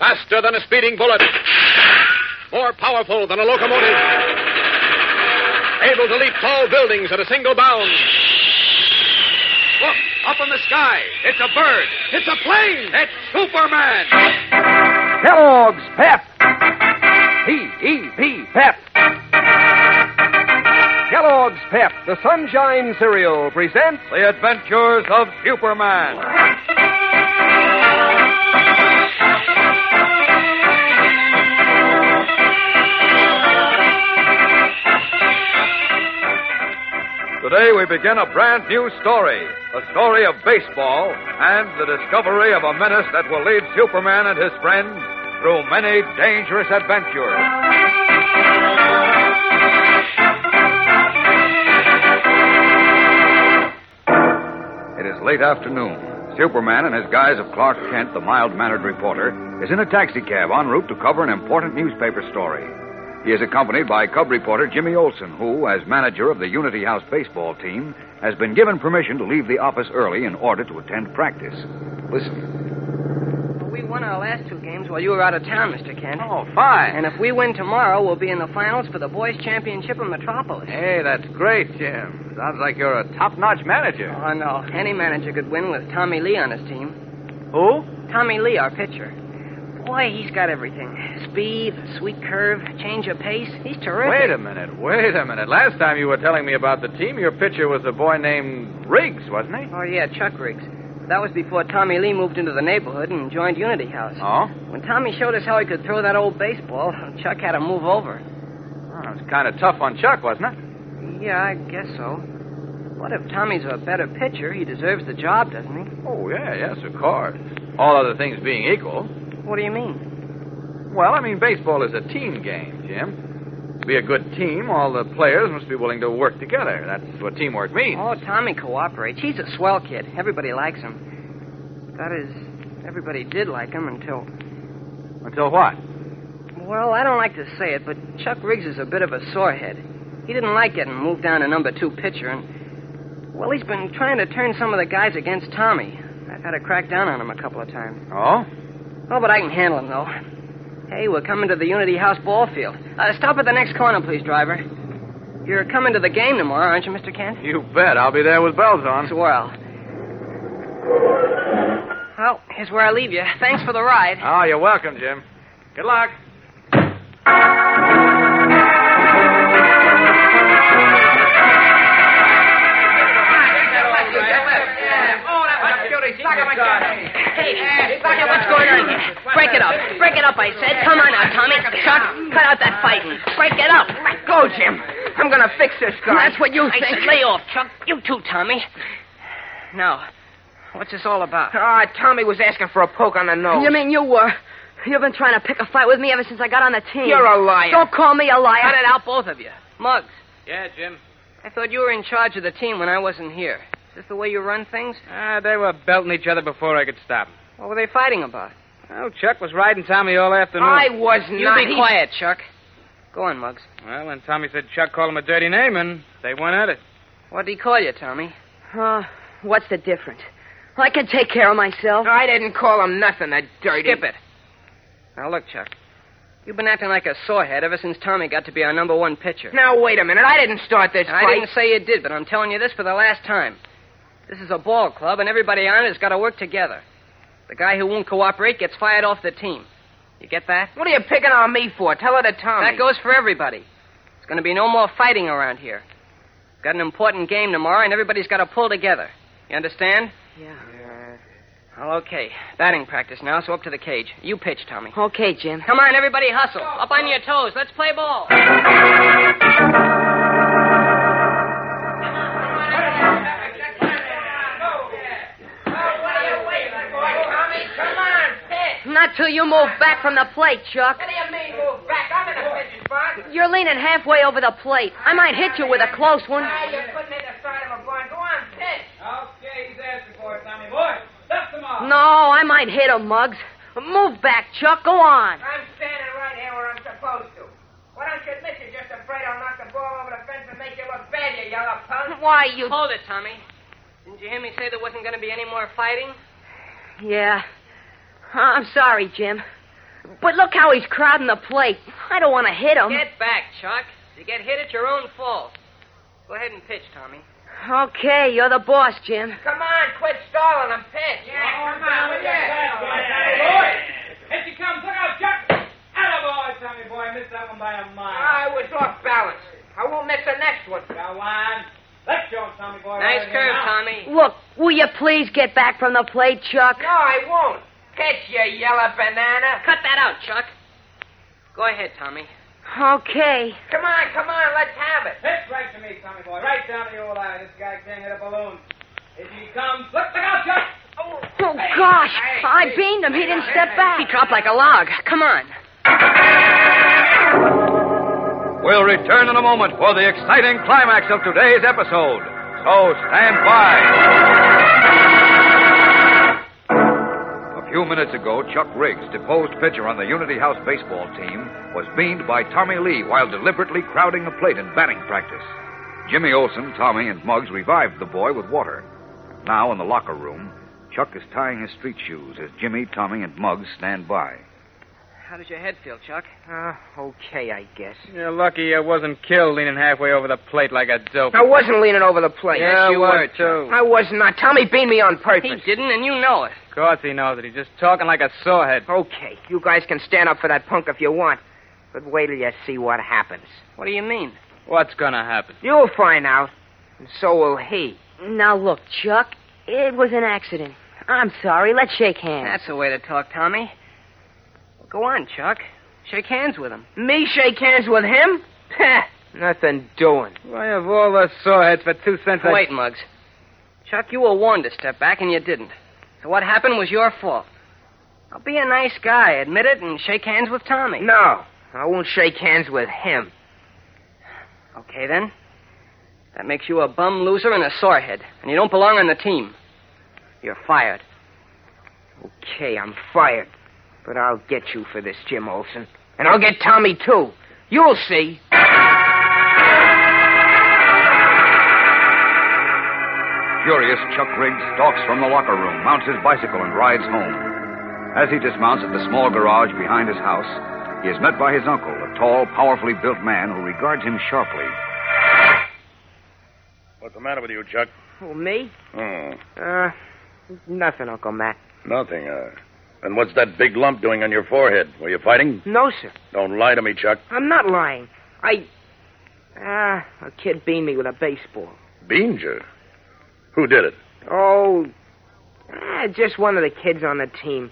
Faster than a speeding bullet. More powerful than a locomotive. Able to leap tall buildings at a single bound. Look, up in the sky. It's a bird. It's a plane. It's Superman. Kellogg's Pep. P-E-P, Pep. Kellogg's Pep, the Sunshine Cereal, presents The Adventures of Superman. Today we begin a brand new story. A story of baseball and the discovery of a menace that will lead Superman and his friends through many dangerous adventures. It is late afternoon. Superman, in his guise of Clark Kent, the mild-mannered reporter, is in a taxicab en route to cover an important newspaper story. He is accompanied by cub reporter Jimmy Olsen, who, as manager of the Unity House baseball team, has been given permission to leave the office early in order to attend practice. Listen. Well, we won our last two games while you were out of town, Mr. Kent. Oh, fine. And if we win tomorrow, we'll be in the finals for the boys' championship in Metropolis. Hey, that's great, Jim. Sounds like you're a top-notch manager. Oh, no. Any manager could win with Tommy Lee on his team. Who? Tommy Lee, our pitcher. Boy, he's got everything. Speed, sweet curve, change of pace. He's terrific. Wait a minute. Last time you were telling me about the team, your pitcher was a boy named Riggs, wasn't he? Oh, yeah, Chuck Riggs. That was before Tommy Lee moved into the neighborhood and joined Unity House. Oh? When Tommy showed us how he could throw that old baseball, Chuck had to move over. Oh, it was kind of tough on Chuck, wasn't it? Yeah, I guess so. What if Tommy's a better pitcher? He deserves the job, doesn't he? Oh, yes, of course. All other things being equal. What do you mean? Well, baseball is a team game, Jim. To be a good team, all the players must be willing to work together. That's what teamwork means. Oh, Tommy cooperates. He's a swell kid. Everybody likes him. That is, everybody did like him until... Until what? Well, I don't like to say it, but Chuck Riggs is a bit of a sorehead. He didn't like getting moved down to number 2 pitcher, and... Well, he's been trying to turn some of the guys against Tommy. I've had to crack down on him a couple of times. Oh? Oh, but I can handle him, though. Hey, we're coming to the Unity House ball field. Stop at the next corner, please, driver. You're coming to the game tomorrow, aren't you, Mr. Kent? You bet. I'll be there with bells on. Swell. Well, here's where I leave you. Thanks for the ride. Oh, you're welcome, Jim. Good luck. Hey, what's going on here? Break it up. Break it up, I said. Come on now, Tommy. Chuck, cut out that fighting. Break it up. Let go, Jim. I'm going to fix this guy. That's what you think. I said lay off, Chuck. You too, Tommy. Now, what's this all about? Tommy was asking for a poke on the nose. You mean you were? You've been trying to pick a fight with me ever since I got on the team. You're a liar. Don't call me a liar. Cut it out, both of you. Muggs, Yeah, Jim? I thought you were in charge of the team when I wasn't here. Is this the way you run things? They were belting each other before I could stop them. What were they fighting about? Well, Chuck was riding Tommy all afternoon. I was You not. be quiet, Chuck. Go on, Muggs. Well, when Tommy said Chuck called him a dirty name, and they went at it. What did he call you, Tommy? What's the difference? I can take care of myself. I didn't call him nothing, that dirty... Skip it. Now, look, Chuck. You've been acting like a sorehead ever since Tommy got to be our number 1 pitcher. Now, wait a minute. I didn't start this fight. I didn't say you did, but I'm telling you this for the last time. This is a ball club, and everybody on it has got to work together. The guy who won't cooperate gets fired off the team. You get that? What are you picking on me for? Tell it to Tommy. That goes for everybody. There's going to be no more fighting around here. Got an important game tomorrow, and everybody's got to pull together. You understand? Yeah. Well, okay. Batting practice now, so up to the cage. You pitch, Tommy. Okay, Jim. Come on, everybody, hustle. Up on your toes. Let's play ball. Not till you move back from the plate, Chuck. What do you mean, move back? I'm in the pitcher's box. You're leaning halfway over the plate. I might hit you with a close one. You're putting it the side of a barn. Go on, pitch. Okay, he's asking for it, Tommy boy. Lift him off. No, I might hit him, Muggs. Move back, Chuck. Go on. I'm standing right here where I'm supposed to. Why don't you admit you're just afraid I'll knock the ball over the fence and make you look bad, you yellow punk? Why, you... Hold it, Tommy. Didn't you hear me say there wasn't going to be any more fighting? Yeah. I'm sorry, Jim. But look how he's crowding the plate. I don't want to hit him. Get back, Chuck. You get hit at your own fault. Go ahead and pitch, Tommy. Okay, you're the boss, Jim. Come on, quit stalling and pitch. Yeah, come on, will ya? Boy, here she comes. Look out, Chuck. Attaboy, Tommy boy. Missed that one by a mile. I was off balance. I won't miss the next one. Go on. Let's go, Tommy boy. Nice Right here curve, now. Tommy. Look, will you please get back from the plate, Chuck? No, I won't. Catch you, yellow banana. Cut that out, Chuck. Go ahead, Tommy. Okay. Come on, let's have it. Pitch right to me, Tommy boy. Right down to the old eye. This guy can't hit a balloon. Here she comes. Look out, Chuck. Oh, gosh. I beamed him. He didn't step back. He dropped like a log. Come on. We'll return in a moment for the exciting climax of today's episode. So stand by. A few minutes ago, Chuck Riggs, deposed pitcher on the Unity House baseball team, was beaned by Tommy Lee while deliberately crowding the plate in batting practice. Jimmy Olsen, Tommy, and Muggs revived the boy with water. Now, in the locker room, Chuck is tying his street shoes as Jimmy, Tommy, and Muggs stand by. How does your head feel, Chuck? Okay, I guess. You're lucky I wasn't killed leaning halfway over the plate like a dope. I wasn't leaning over the plate. Yeah, you what, were, too. I was not. Tommy beaned me on purpose. He didn't, and you know it. Of course he knows it. He's just talking like a sawhead. Okay, you guys can stand up for that punk if you want. But wait till you see what happens. What do you mean? What's gonna happen? You'll find out. And so will he. Now, look, Chuck, it was an accident. I'm sorry. Let's shake hands. That's the way to talk, Tommy. Go on, Chuck. Shake hands with him. Me shake hands with him? Heh, nothing doing. Why, of all the sawheads for 2 cents... Wait, Muggs. Chuck, you were warned to step back, and you didn't. So what happened was your fault. Now, be a nice guy, admit it, and shake hands with Tommy. No, I won't shake hands with him. Okay, then. That makes you a bum loser and a sorehead, and you don't belong on the team. You're fired. Okay, I'm fired. But I'll get you for this, Jim Olsen. And I'll get Tommy, too. You'll see. Furious, Chuck Riggs stalks from the locker room, mounts his bicycle, and rides home. As he dismounts at the small garage behind his house, he is met by his uncle, a tall, powerfully built man who regards him sharply. What's the matter with you, Chuck? Who, me? Oh, Nothing, Uncle Matt. nothing. And what's that big lump doing on your forehead? Were you fighting? No, sir. Don't lie to me, Chuck. I'm not lying. A kid beaned me with a baseball. Beamed you? Who did it? Oh, just one of the kids on the team.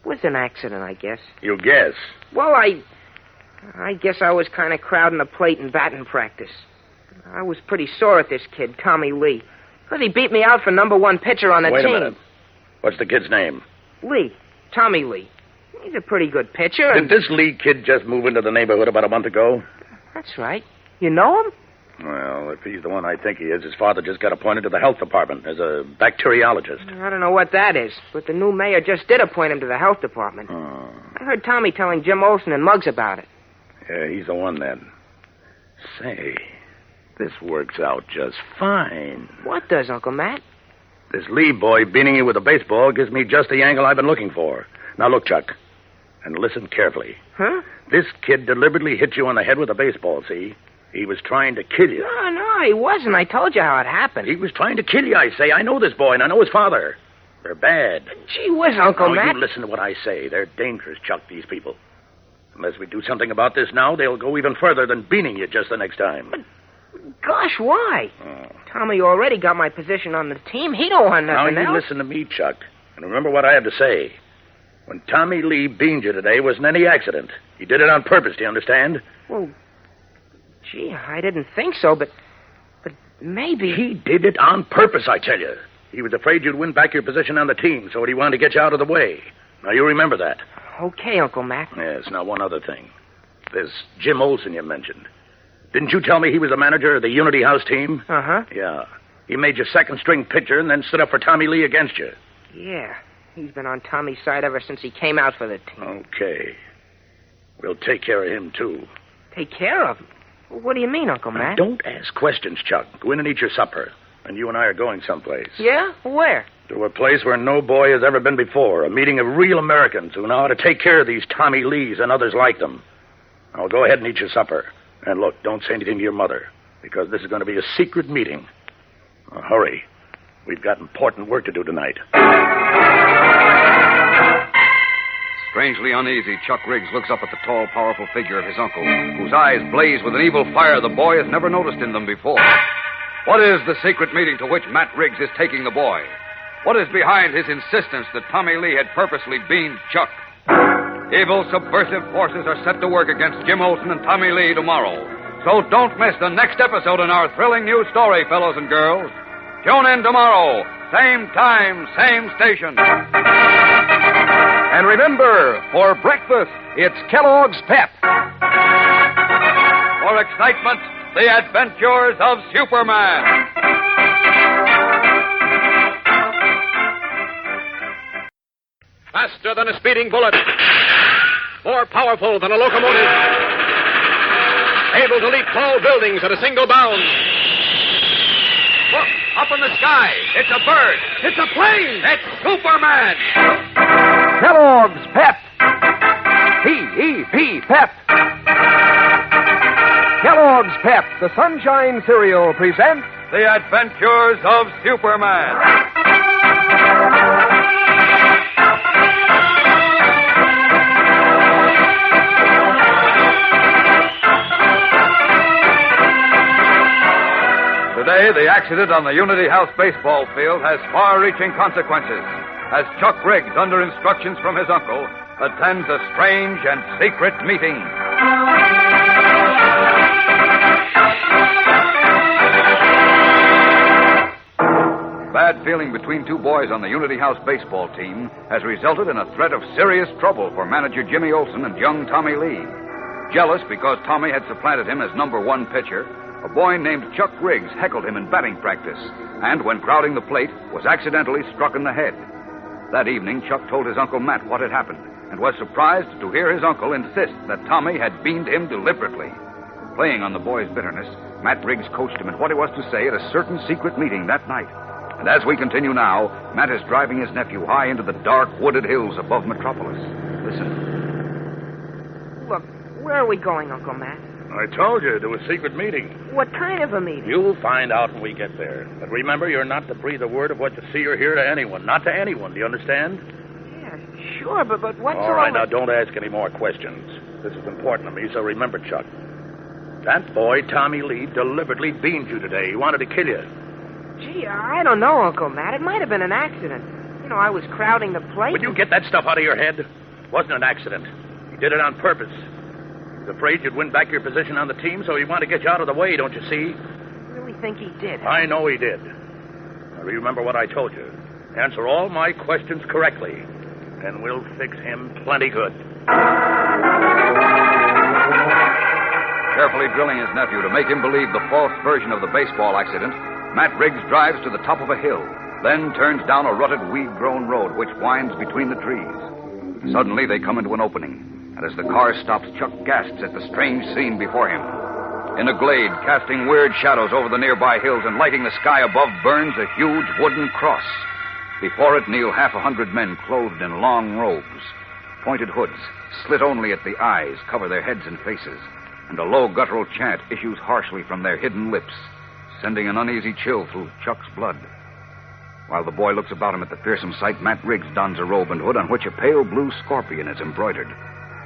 It was an accident, I guess. You guess. Well, I guess I was kind of crowding the plate in batting practice. I was pretty sore at this kid, Tommy Lee, because he beat me out for number 1 pitcher on the Wait team. a minute. What's the kid's name? Lee. Tommy Lee. He's a pretty good pitcher. Did this Lee kid just move into the neighborhood about a month ago? That's right. You know him? Well, if he's the one I think he is, his father just got appointed to the health department as a bacteriologist. I don't know what that is, but the new mayor just did appoint him to the health department. Oh. I heard Tommy telling Jim Olsen and Muggs about it. Yeah, he's the one then. Say, this works out just fine. What does, Uncle Matt? This Lee boy beating you with a baseball gives me just the angle I've been looking for. Now look, Chuck, and listen carefully. Huh? This kid deliberately hit you on the head with a baseball, see? He was trying to kill you. No, he wasn't. I told you how it happened. He was trying to kill you, I say. I know this boy, and I know his father. They're bad. Gee whiz, Uncle Now, Matt. you listen to what I say. They're dangerous, Chuck, these people. Unless we do something about this now, they'll go even further than beating you just the next time. Gosh, why? Oh. Tommy already got my position on the team. He don't want Now, nothing you else. listen to me, Chuck, and remember what I have to say. When Tommy Lee beamed you today, it wasn't any accident. He did it on purpose, do you understand? Well, gee, I didn't think so, but maybe... He did it on purpose, I tell you. He was afraid you'd win back your position on the team, so he wanted to get you out of the way. Now, you remember that. Okay, Uncle Matt. Yes, now one other thing. There's Jim Olsen you mentioned. Didn't you tell me he was the manager of the Unity House team? Uh-huh. Yeah. He made you second-string pitcher and then stood up for Tommy Lee against you. Yeah, he's been on Tommy's side ever since he came out for the team. Okay. We'll take care of him, too. Take care of him? Well, what do you mean, Uncle Matt? Don't ask questions, Chuck. Go in and eat your supper. And you and I are going someplace. Yeah? Where? To a place where no boy has ever been before. A meeting of real Americans who know how to take care of these Tommy Lees and others like them. Now, go ahead and eat your supper. And look, don't say anything to your mother, because this is going to be a secret meeting. Now, hurry. We've got important work to do tonight. Strangely uneasy, Chuck Riggs looks up at the tall, powerful figure of his uncle, whose eyes blaze with an evil fire the boy has never noticed in them before. What is the secret meeting to which Matt Riggs is taking the boy? What is behind his insistence that Tommy Lee had purposely beamed Chuck? Evil, subversive forces are set to work against Jim Olsen and Tommy Lee tomorrow. So don't miss the next episode in our thrilling new story, fellows and girls. Tune in tomorrow, same time, same station. And remember, for breakfast, it's Kellogg's Pep. For excitement, the adventures of Superman. Faster than a speeding bullet. More powerful than a locomotive. Able to leap tall buildings at a single bound. Look, up in the sky. It's a bird. It's a plane. It's Superman. Kellogg's Pep. P-E-P, Pep. Kellogg's Pep, the Sunshine Cereal, presents The Adventures of Superman. Today, the accident on the Unity House baseball field has far-reaching consequences as Chuck Riggs, under instructions from his uncle, attends a strange and secret meeting. Bad feeling between two boys on the Unity House baseball team has resulted in a threat of serious trouble for manager Jimmy Olsen and young Tommy Lee. Jealous because Tommy had supplanted him as number one pitcher, a boy named Chuck Riggs heckled him in batting practice, and when crowding the plate, was accidentally struck in the head. That evening, Chuck told his Uncle Matt what had happened, and was surprised to hear his uncle insist that Tommy had beamed him deliberately. Playing on the boy's bitterness, Matt Riggs coached him in what he was to say at a certain secret meeting that night. And as we continue now, Matt is driving his nephew high into the dark, wooded hills above Metropolis. Listen. Look, where are we going, Uncle Matt? I told you, to a secret meeting. What kind of a meeting? You'll find out when we get there. But remember, you're not to breathe a word of what you see or hear to anyone. Not to anyone, do you understand? Yeah, sure, but what's all right, now don't ask any more questions. This is important to me, so remember, Chuck. That boy, Tommy Lee, deliberately beamed you today. He wanted to kill you. Gee, I don't know, Uncle Matt. It might have been an accident. You know, I was crowding the plate. Would you get that stuff out of your head? It wasn't an accident. He did it on purpose. He's afraid you'd win back your position on the team, so he wanted to get you out of the way, don't you see? I really think he did. I know he did. Now, remember what I told you. Answer all my questions correctly, and we'll fix him plenty good. Carefully drilling his nephew to make him believe the false version of the baseball accident, Matt Riggs drives to the top of a hill, then turns down a rutted, weed-grown road which winds between the trees. Suddenly, they come into an opening, and as the car stops, Chuck gasps at the strange scene before him. In a glade, casting weird shadows over the nearby hills and lighting the sky above, burns a huge wooden cross. Before it kneel 100 men clothed in long robes. Pointed hoods, slit only at the eyes, cover their heads and faces, and a low guttural chant issues harshly from their hidden lips, sending an uneasy chill through Chuck's blood. While the boy looks about him at the fearsome sight, Matt Riggs dons a robe and hood on which a pale blue scorpion is embroidered.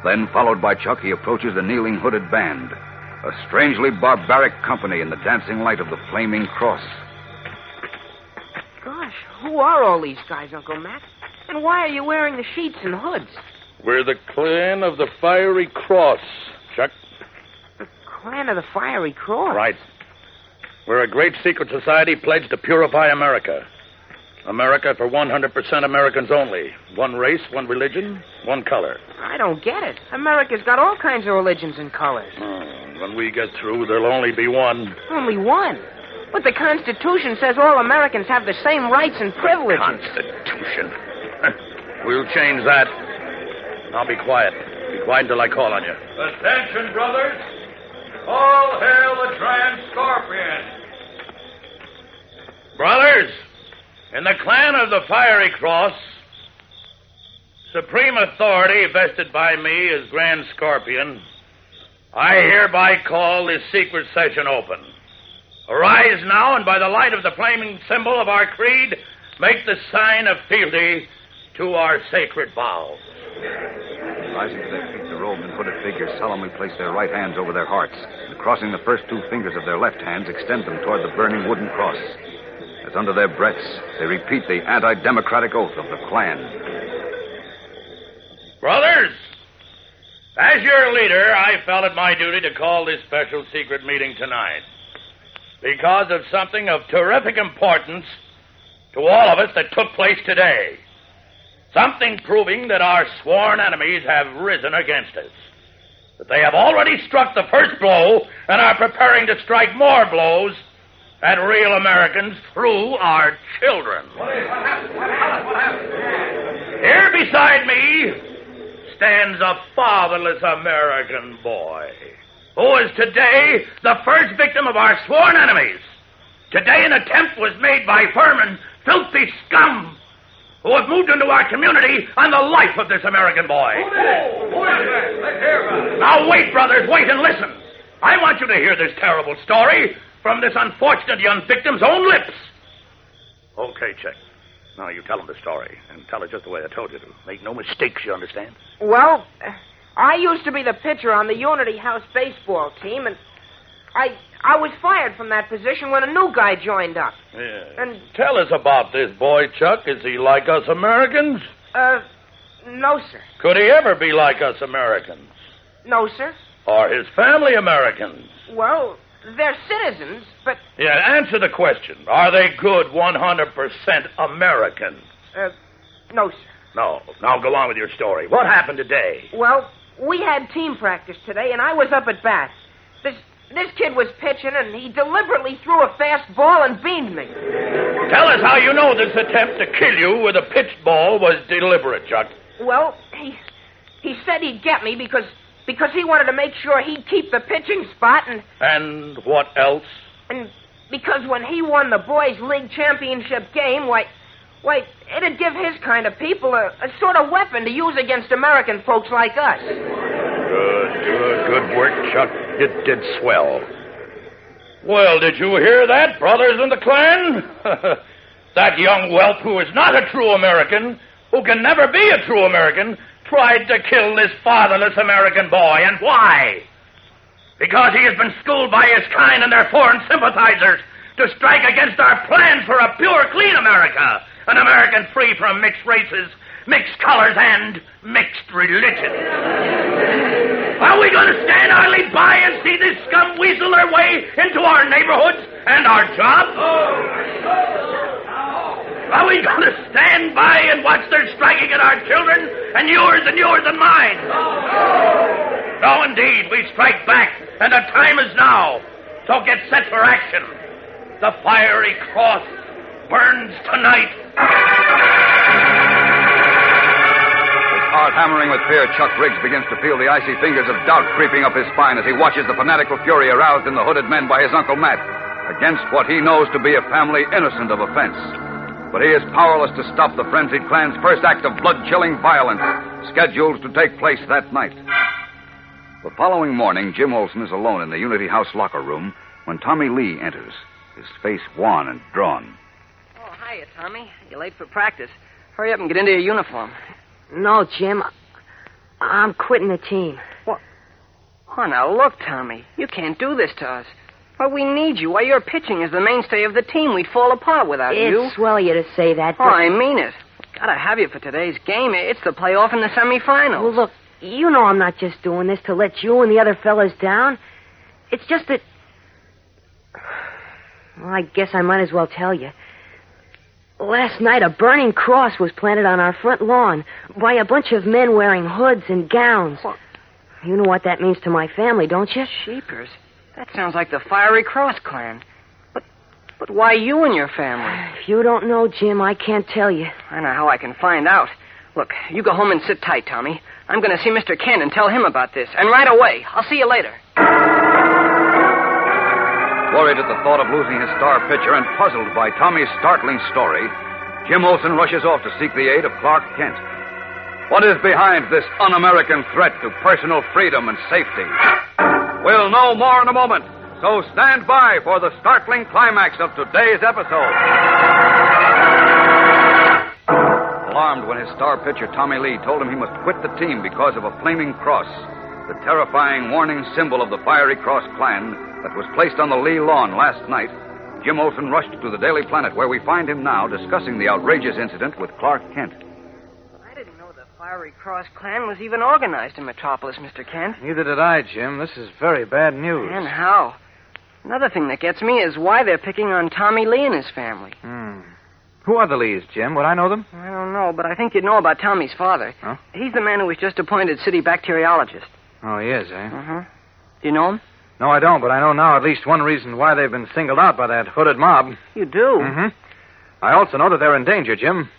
Then, followed by Chuck, he approaches the kneeling hooded band, a strangely barbaric company in the dancing light of the flaming cross. Gosh, who are all these guys, Uncle Matt? And why are you wearing the sheets and hoods? We're the clan of the Fiery Cross, Chuck. The clan of the Fiery Cross? Right. We're a great secret society pledged to purify America. America for 100% Americans only. One race, one religion, one color. I don't get it. America's got all kinds of religions and colors. When we get through, there'll only be one. Only one? But the Constitution says all Americans have the same rights and privileges. Constitution. We'll change that. Now be quiet. Be quiet until I call on you. Attention, brothers. All hail the Grand Scorpion. Brothers, In the clan of the Fiery Cross, supreme authority vested by me as Grand Scorpion, I hereby call this secret session open. Arise now, and by the light of the flaming symbol of our creed, make the sign of fealty to our sacred vows. Rising to their feet, the robed and hooded figures solemnly place their right hands over their hearts, and crossing the first two fingers of their left hands, extend them toward the burning wooden cross. As under their breaths, they repeat the anti-democratic oath of the clan. Brothers, as your leader, I felt it my duty to call this special secret meeting tonight because of something of terrific importance to all of us that took place today. Something proving that our sworn enemies have risen against us. That they have already struck the first blow and are preparing to strike more blows at real Americans through our children. Here beside me stands a fatherless American boy who is today the first victim of our sworn enemies. Today an attempt was made by vermin, filthy scum, who have moved into our community on the life of this American boy. Now wait, brothers, wait and listen. I want you to hear this terrible story from this unfortunate young victim's own lips. Okay, Chick. Now you tell him the story, and tell it just the way I told you to. Make no mistakes, you understand? Well, I used to be the pitcher on the Unity House baseball team, and I was fired from that position when a new guy joined up. Yeah. And tell us about this boy, Chuck. Is he like us Americans? No, sir. Could he ever be like us Americans? No, sir. Are his family Americans? Well, they're citizens, but... Yeah, answer the question. Are they good 100% Americans? No, sir. No. Now go on with your story. What happened today? Well, we had team practice today, and I was up at bat. This kid was pitching, and he deliberately threw a fast ball and beamed me. Tell us how you know this attempt to kill you with a pitched ball was deliberate, Chuck. Well, he said he'd get me because he wanted to make sure he'd keep the pitching spot, And what else? And because when he won the boys' league championship game, why, it'd give his kind of people a sort of weapon to use against American folks like us. Good work, Chuck. You did swell. Well, did you hear that, brothers in the clan? That young whelp who is not a true American, who can never be a true American, tried to kill this fatherless American boy. And why? Because he has been schooled by his kind and their foreign sympathizers to strike against our plan for a pure, clean America. An American free from mixed races, mixed colors, and mixed religions. Are we going to stand idly by and see this scum weasel their way into our neighborhoods and our jobs? Are we going to stand by and watch their striking at our children and yours and mine? No, indeed, we strike back, and the time is now. So get set for action. The Fiery Cross burns tonight. Heart hammering with fear, Chuck Riggs begins to feel the icy fingers of doubt creeping up his spine as he watches the fanatical fury aroused in the hooded men by his Uncle Matt against what he knows to be a family innocent of offense. But he is powerless to stop the frenzied clan's first act of blood-chilling violence, scheduled to take place that night. The following morning, Jim Olsen is alone in the Unity House locker room when Tommy Lee enters, his face wan and drawn. Oh, hiya, Tommy. You're late for practice. Hurry up and get into your uniform. No, Jim. I'm quitting the team. What? Oh, now look, Tommy. You can't do this to us. Why, we need you. Why, your pitching is the mainstay of the team. We'd fall apart without you. It's swell of you to say that, but... Oh, I mean it. Gotta have you for today's game. It's the playoff in the semifinals. Well, look, you know I'm not just doing this to let you and the other fellas down. It's just that... Well, I guess I might as well tell you. Last night, a burning cross was planted on our front lawn by a bunch of men wearing hoods and gowns. What? You know what that means to my family, don't you? Sheepers. That sounds like the Fiery Cross clan. But why you and your family? If you don't know, Jim, I can't tell you. I know how I can find out. Look, you go home and sit tight, Tommy. I'm going to see Mr. Ken and tell him about this. And right away. I'll see you later. Worried at the thought of losing his star pitcher and puzzled by Tommy's startling story, Jim Olsen rushes off to seek the aid of Clark Kent. What is behind this un-American threat to personal freedom and safety? We'll know more in a moment, so stand by for the startling climax of today's episode. Alarmed when his star pitcher, Tommy Lee, told him he must quit the team because of a flaming cross, the terrifying warning symbol of the Fiery Cross Clan that was placed on the Lee lawn last night, Jim Olsen rushed to the Daily Planet, where we find him now discussing the outrageous incident with Clark Kent. I didn't know the Fiery Cross Clan was even organized in Metropolis, Mr. Kent. Neither did I, Jim. This is very bad news. And how? Another thing that gets me is why they're picking on Tommy Lee and his family. Who are the Lees, Jim? Would I know them? I don't know, but I think you'd know about Tommy's father. Huh? He's the man who was just appointed city bacteriologist. Oh, he is, eh? Uh-huh. Do you know him? No, I don't, but I know now at least one reason why they've been singled out by that hooded mob. You do? Mm-hmm. I also know that they're in danger, Jim.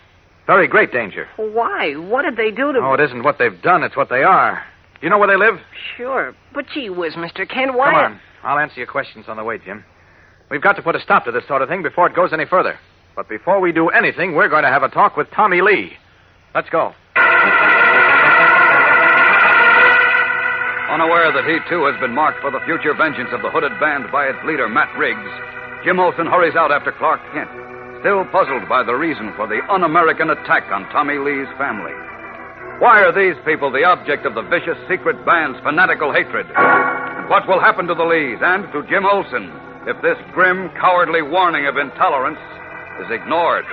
Very great danger. Why? What did they do to... Oh, it isn't what they've done, it's what they are. Do you know where they live? Sure, but gee whiz, Mr. Kent, why... Come on. I'll answer your questions on the way, Jim. We've got to put a stop to this sort of thing before it goes any further. But before we do anything, we're going to have a talk with Tommy Lee. Let's go. Unaware that he, too, has been marked for the future vengeance of the hooded band by its leader, Matt Riggs, Jim Olsen hurries out after Clark Kent, still puzzled by the reason for the un-American attack on Tommy Lee's family. Why are these people the object of the vicious secret band's fanatical hatred? And what will happen to the Lees and to Jim Olsen if this grim, cowardly warning of intolerance is ignored?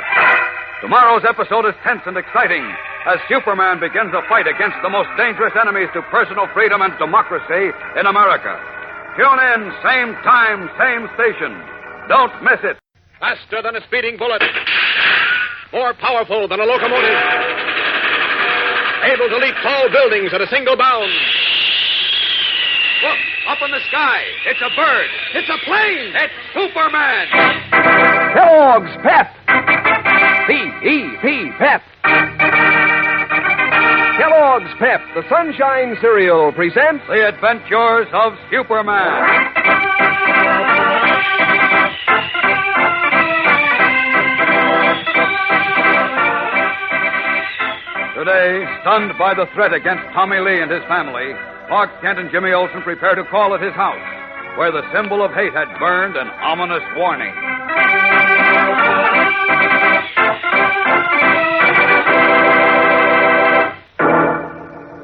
Tomorrow's episode is tense and exciting as Superman begins a fight against the most dangerous enemies to personal freedom and democracy in America. Tune in, same time, same station. Don't miss it. Faster than a speeding bullet. More powerful than a locomotive. Able to leap tall buildings at a single bound. Look, up in the sky. It's a bird. It's a plane. It's Superman. Kellogg's Pep. P-E-P, Pep. Kellogg's Pep, the Sunshine Cereal, presents The Adventures of Superman. Today, stunned by the threat against Tommy Lee and his family, Clark Kent and Jimmy Olsen prepare to call at his house, where the symbol of hate had burned an ominous warning.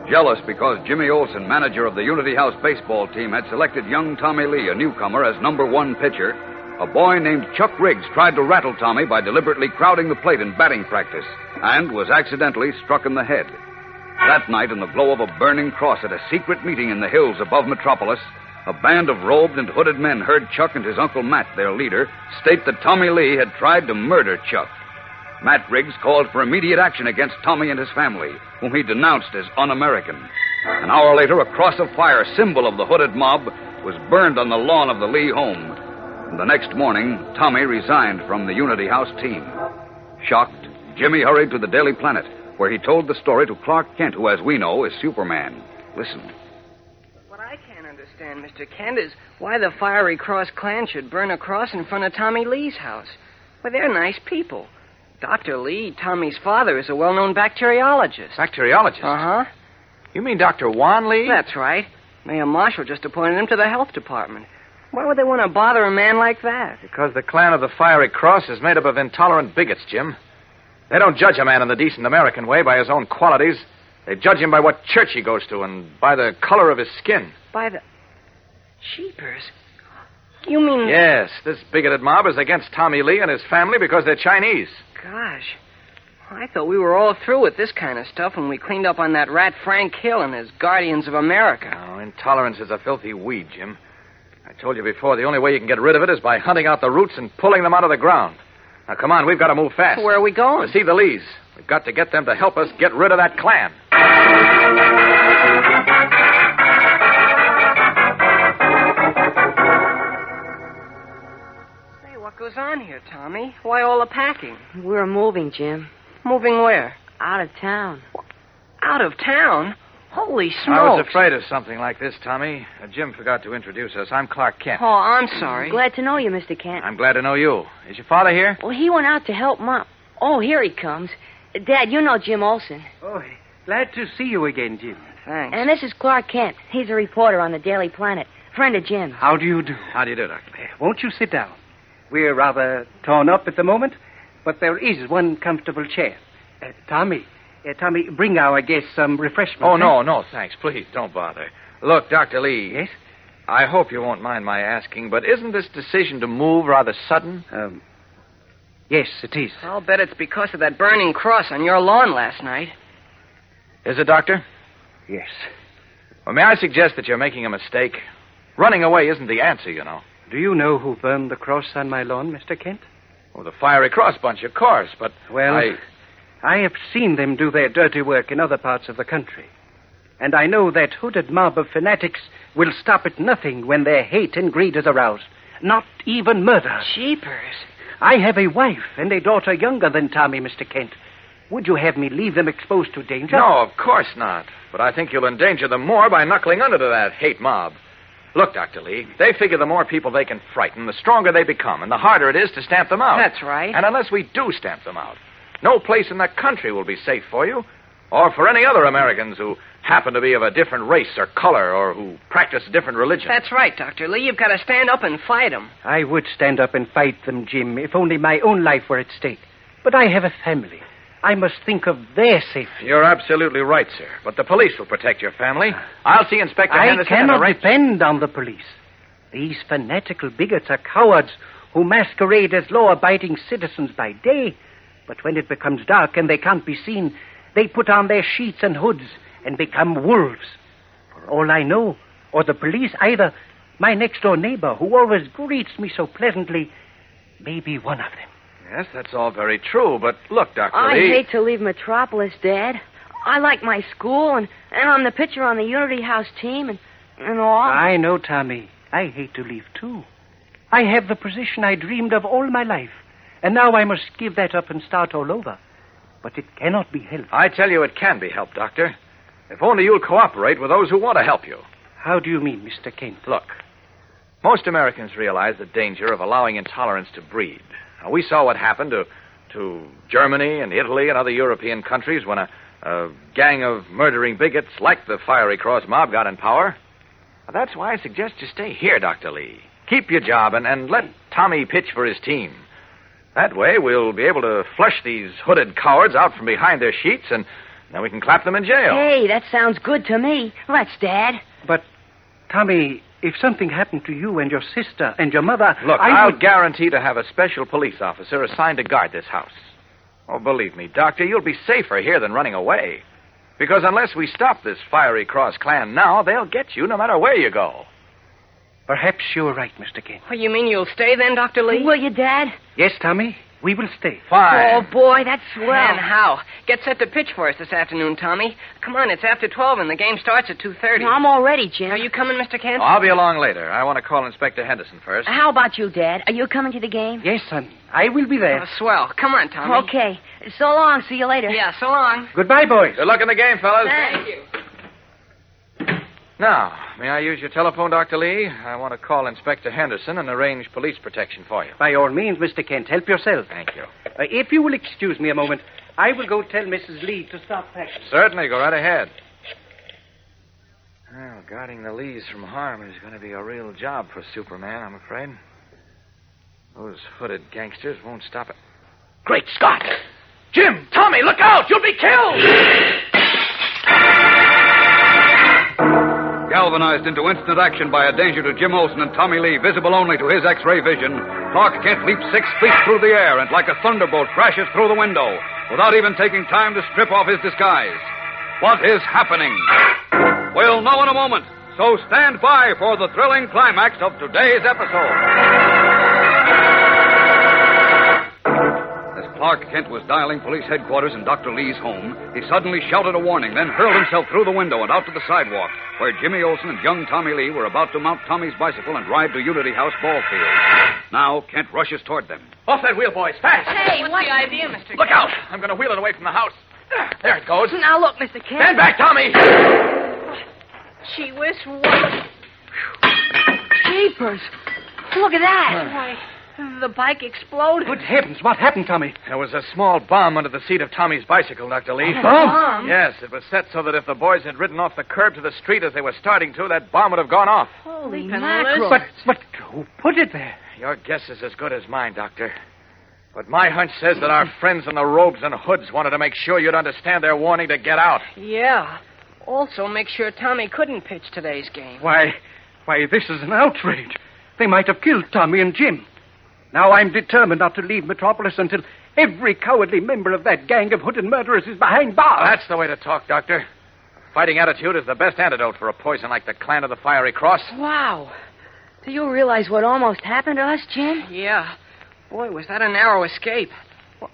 Jealous because Jimmy Olsen, manager of the Unity House baseball team, had selected young Tommy Lee, a newcomer, as number one pitcher, a boy named Chuck Riggs tried to rattle Tommy by deliberately crowding the plate in batting practice and was accidentally struck in the head. That night, in the glow of a burning cross at a secret meeting in the hills above Metropolis, a band of robed and hooded men heard Chuck and his Uncle Matt, their leader, state that Tommy Lee had tried to murder Chuck. Matt Riggs called for immediate action against Tommy and his family, whom he denounced as un-American. An hour later, a cross of fire, symbol of the hooded mob, was burned on the lawn of the Lee home. And the next morning, Tommy resigned from the Unity House team. Shocked, Jimmy hurried to the Daily Planet, where he told the story to Clark Kent, who, as we know, is Superman. Listen. What I can't understand, Mr. Kent, is why the Fiery Cross Clan should burn a cross in front of Tommy Lee's house. Well, they're nice people. Dr. Lee, Tommy's father, is a well-known bacteriologist. Bacteriologist? Uh-huh. You mean Dr. Juan Lee? That's right. Mayor Marshall just appointed him to the health department. Why would they want to bother a man like that? Because the clan of the Fiery Cross is made up of intolerant bigots, Jim. They don't judge a man in the decent American way by his own qualities. They judge him by what church he goes to and by the color of his skin. By the... Cheapers. You mean... Yes, this bigoted mob is against Tommy Lee and his family because they're Chinese. Gosh. I thought we were all through with this kind of stuff when we cleaned up on that rat Frank Hill and his Guardians of America. Oh, intolerance is a filthy weed, Jim. I told you before, the only way you can get rid of it is by hunting out the roots and pulling them out of the ground. Now, come on, we've got to move fast. Where are we going? To see the Lees. We've got to get them to help us get rid of that clan. Hey, what goes on here, Tommy? Why all the packing? We're moving, Jim. Moving where? Out of town. Out of town? Holy smokes. I was afraid of something like this, Tommy. Jim forgot to introduce us. I'm Clark Kent. Oh, I'm sorry. Glad to know you, Mr. Kent. I'm glad to know you. Is your father here? Well, he went out to help Mom. Oh, here he comes. Dad, you know Jim Olsen. Oh, glad to see you again, Jim. Thanks. And this is Clark Kent. He's a reporter on the Daily Planet. Friend of Jim's. How do you do? How do you do, Doctor? Won't you sit down? We're rather torn up at the moment, but there is one comfortable chair. Tommy, bring our guests some refreshment. Oh, no, thanks. Please, don't bother. Look, Dr. Lee. Yes? I hope you won't mind my asking, but isn't this decision to move rather sudden? Yes, it is. I'll bet it's because of that burning cross on your lawn last night. Is it, Doctor? Yes. Well, may I suggest that you're making a mistake? Running away isn't the answer, you know. Do you know who burned the cross on my lawn, Mr. Kent? Oh, the Fiery Cross bunch, of course, but... Well, I have seen them do their dirty work in other parts of the country. And I know that hooded mob of fanatics will stop at nothing when their hate and greed is aroused. Not even murder. Jeepers. I have a wife and a daughter younger than Tommy, Mr. Kent. Would you have me leave them exposed to danger? No, of course not. But I think you'll endanger them more by knuckling under to that hate mob. Look, Dr. Lee, they figure the more people they can frighten, the stronger they become, and the harder it is to stamp them out. That's right. And unless we do stamp them out, no place in the country will be safe for you, or for any other Americans who happen to be of a different race or color, or who practice a different religion. That's right, Dr. Lee. You've got to stand up and fight them. I would stand up and fight them, Jim, if only my own life were at stake. But I have a family. I must think of their safety. You're absolutely right, sir. But the police will protect your family. I'll see Inspector Henderson. I cannot depend on the police. These fanatical bigots are cowards who masquerade as law-abiding citizens by day. But when it becomes dark and they can't be seen, they put on their sheets and hoods and become wolves. For all I know, or the police, either my next-door neighbor, who always greets me so pleasantly, may be one of them. Yes, that's all very true, but look, Dr. I Lee... hate to leave Metropolis, Dad. I like my school, and I'm the pitcher on the Unity House team, and all. I know, Tommy. I hate to leave, too. I have the position I dreamed of all my life, and now I must give that up and start all over. But it cannot be helped. I tell you it can be helped, Doctor. If only you'll cooperate with those who want to help you. How do you mean, Mr. Kent? Look, most Americans realize the danger of allowing intolerance to breed. Now, we saw what happened to Germany and Italy and other European countries when a gang of murdering bigots like the Fiery Cross mob got in power. Well, that's why I suggest you stay here, Dr. Lee. Keep your job and let Tommy pitch for his team. That way, we'll be able to flush these hooded cowards out from behind their sheets, and then we can clap them in jail. Hey, that sounds good to me. Let's, Dad. But, Tommy, if something happened to you and your sister and your mother... Look, I'll guarantee to have a special police officer assigned to guard this house. Oh, believe me, Doctor, you'll be safer here than running away. Because unless we stop this Fiery Cross clan now, they'll get you no matter where you go. Perhaps you're right, Mr. Kent. Well, you mean you'll stay then, Dr. Lee? Will you, Dad? Yes, Tommy. We will stay. Fine. Oh, boy, that's swell. And how? Get set to pitch for us this afternoon, Tommy. Come on, it's after 12 and the game starts at 2:30. I'm all ready, Jim. Are you coming, Mr. Kent? Oh, I'll be along later. I want to call Inspector Henderson first. How about you, Dad? Are you coming to the game? Yes, son. I will be there. Oh, swell. Come on, Tommy. Okay. So long. See you later. Yeah, so long. Goodbye, boys. Good luck in the game, fellas. Thank you. Now, may I use your telephone, Dr. Lee? I want to call Inspector Henderson and arrange police protection for you. By all means, Mr. Kent. Help yourself. Thank you. If you will excuse me a moment, I will go tell Mrs. Lee to stop packing. Certainly, go right ahead. Well, guarding the Lees from harm is going to be a real job for Superman, I'm afraid. Those hooded gangsters won't stop it. Great Scott! Jim! Tommy, look out! You'll be killed! Galvanized into instant action by a danger to Jim Olsen and Tommy Lee, visible only to his X-ray vision, Clark Kent leaps 6 feet through the air and like a thunderbolt crashes through the window without even taking time to strip off his disguise. What is happening? We'll know in a moment, so stand by for the thrilling climax of today's episode. As Clark Kent was dialing police headquarters in Dr. Lee's home, he suddenly shouted a warning, then hurled himself through the window and out to the sidewalk, where Jimmy Olsen and young Tommy Lee were about to mount Tommy's bicycle and ride to Unity House ball field. Now, Kent rushes toward them. Off that wheel, boys, fast! Hey, what's the idea, Mr. Look Kent? out! I'm going to wheel it away from the house. There it goes. Now, look, Mr. Kent. Stand back, Tommy! Gee whiz, what? Jeepers. Look at that. Why, The bike exploded. Good heavens, what happened, Tommy? There was a small bomb under the seat of Tommy's bicycle, Dr. Lee. Bomb? Yes, it was set so that if the boys had ridden off the curb to the street as they were starting to, that bomb would have gone off. Holy Leaping mackerel. But who put it there? Your guess is as good as mine, Doctor. But my hunch says that our friends in the robes and hoods wanted to make sure you'd understand their warning to get out. Yeah. Also, make sure Tommy couldn't pitch today's game. Why, this is an outrage. They might have killed Tommy and Jim. Now I'm determined not to leave Metropolis until every cowardly member of that gang of hooded murderers is behind bars. That's the way to talk, Doctor. A fighting attitude is the best antidote for a poison like the Clan of the Fiery Cross. Wow. Do you realize what almost happened to us, Jim? Yeah. Boy, was that a narrow escape. Well,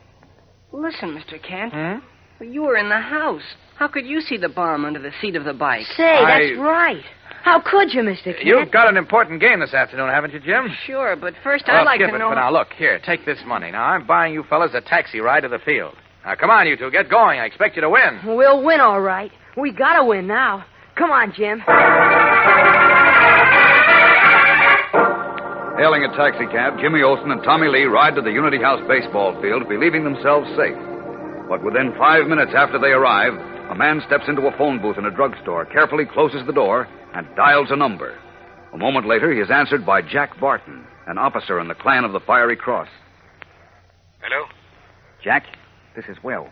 listen, Mr. Kent. Well, you were in the house. How could you see the bomb under the seat of the bike? Say, that's right. How could you, Mr. Kent? You've got an important game this afternoon, haven't you, Jim? Sure, but first I'd like skip to it know... for now. Look, here, take this money. Now, I'm buying you fellas a taxi ride to the field. Now, come on, you two, get going. I expect you to win. We'll win, all right. We gotta win now. Come on, Jim. Hailing a taxicab, Jimmy Olsen and Tommy Lee ride to the Unity House baseball field, believing themselves safe. But within 5 minutes after they arrive, a man steps into a phone booth in a drugstore, carefully closes the door, and dials a number. A moment later, he is answered by Jack Barton, an officer in the Clan of the Fiery Cross. Hello? Jack, this is Will.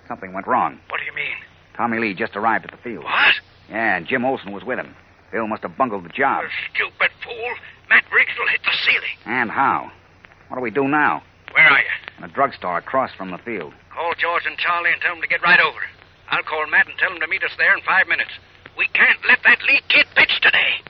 Something went wrong. What do you mean? Tommy Lee just arrived at the field. What? Yeah, and Jim Olsen was with him. Bill must have bungled the job. You stupid fool. Matt Briggs will hit the ceiling. And how? What do we do now? Where are you? In a drugstore across from the field. Call George and Charlie and tell them to get right over. I'll call Matt and tell him to meet us there in 5 minutes. We can't let that Lee kid pitch today.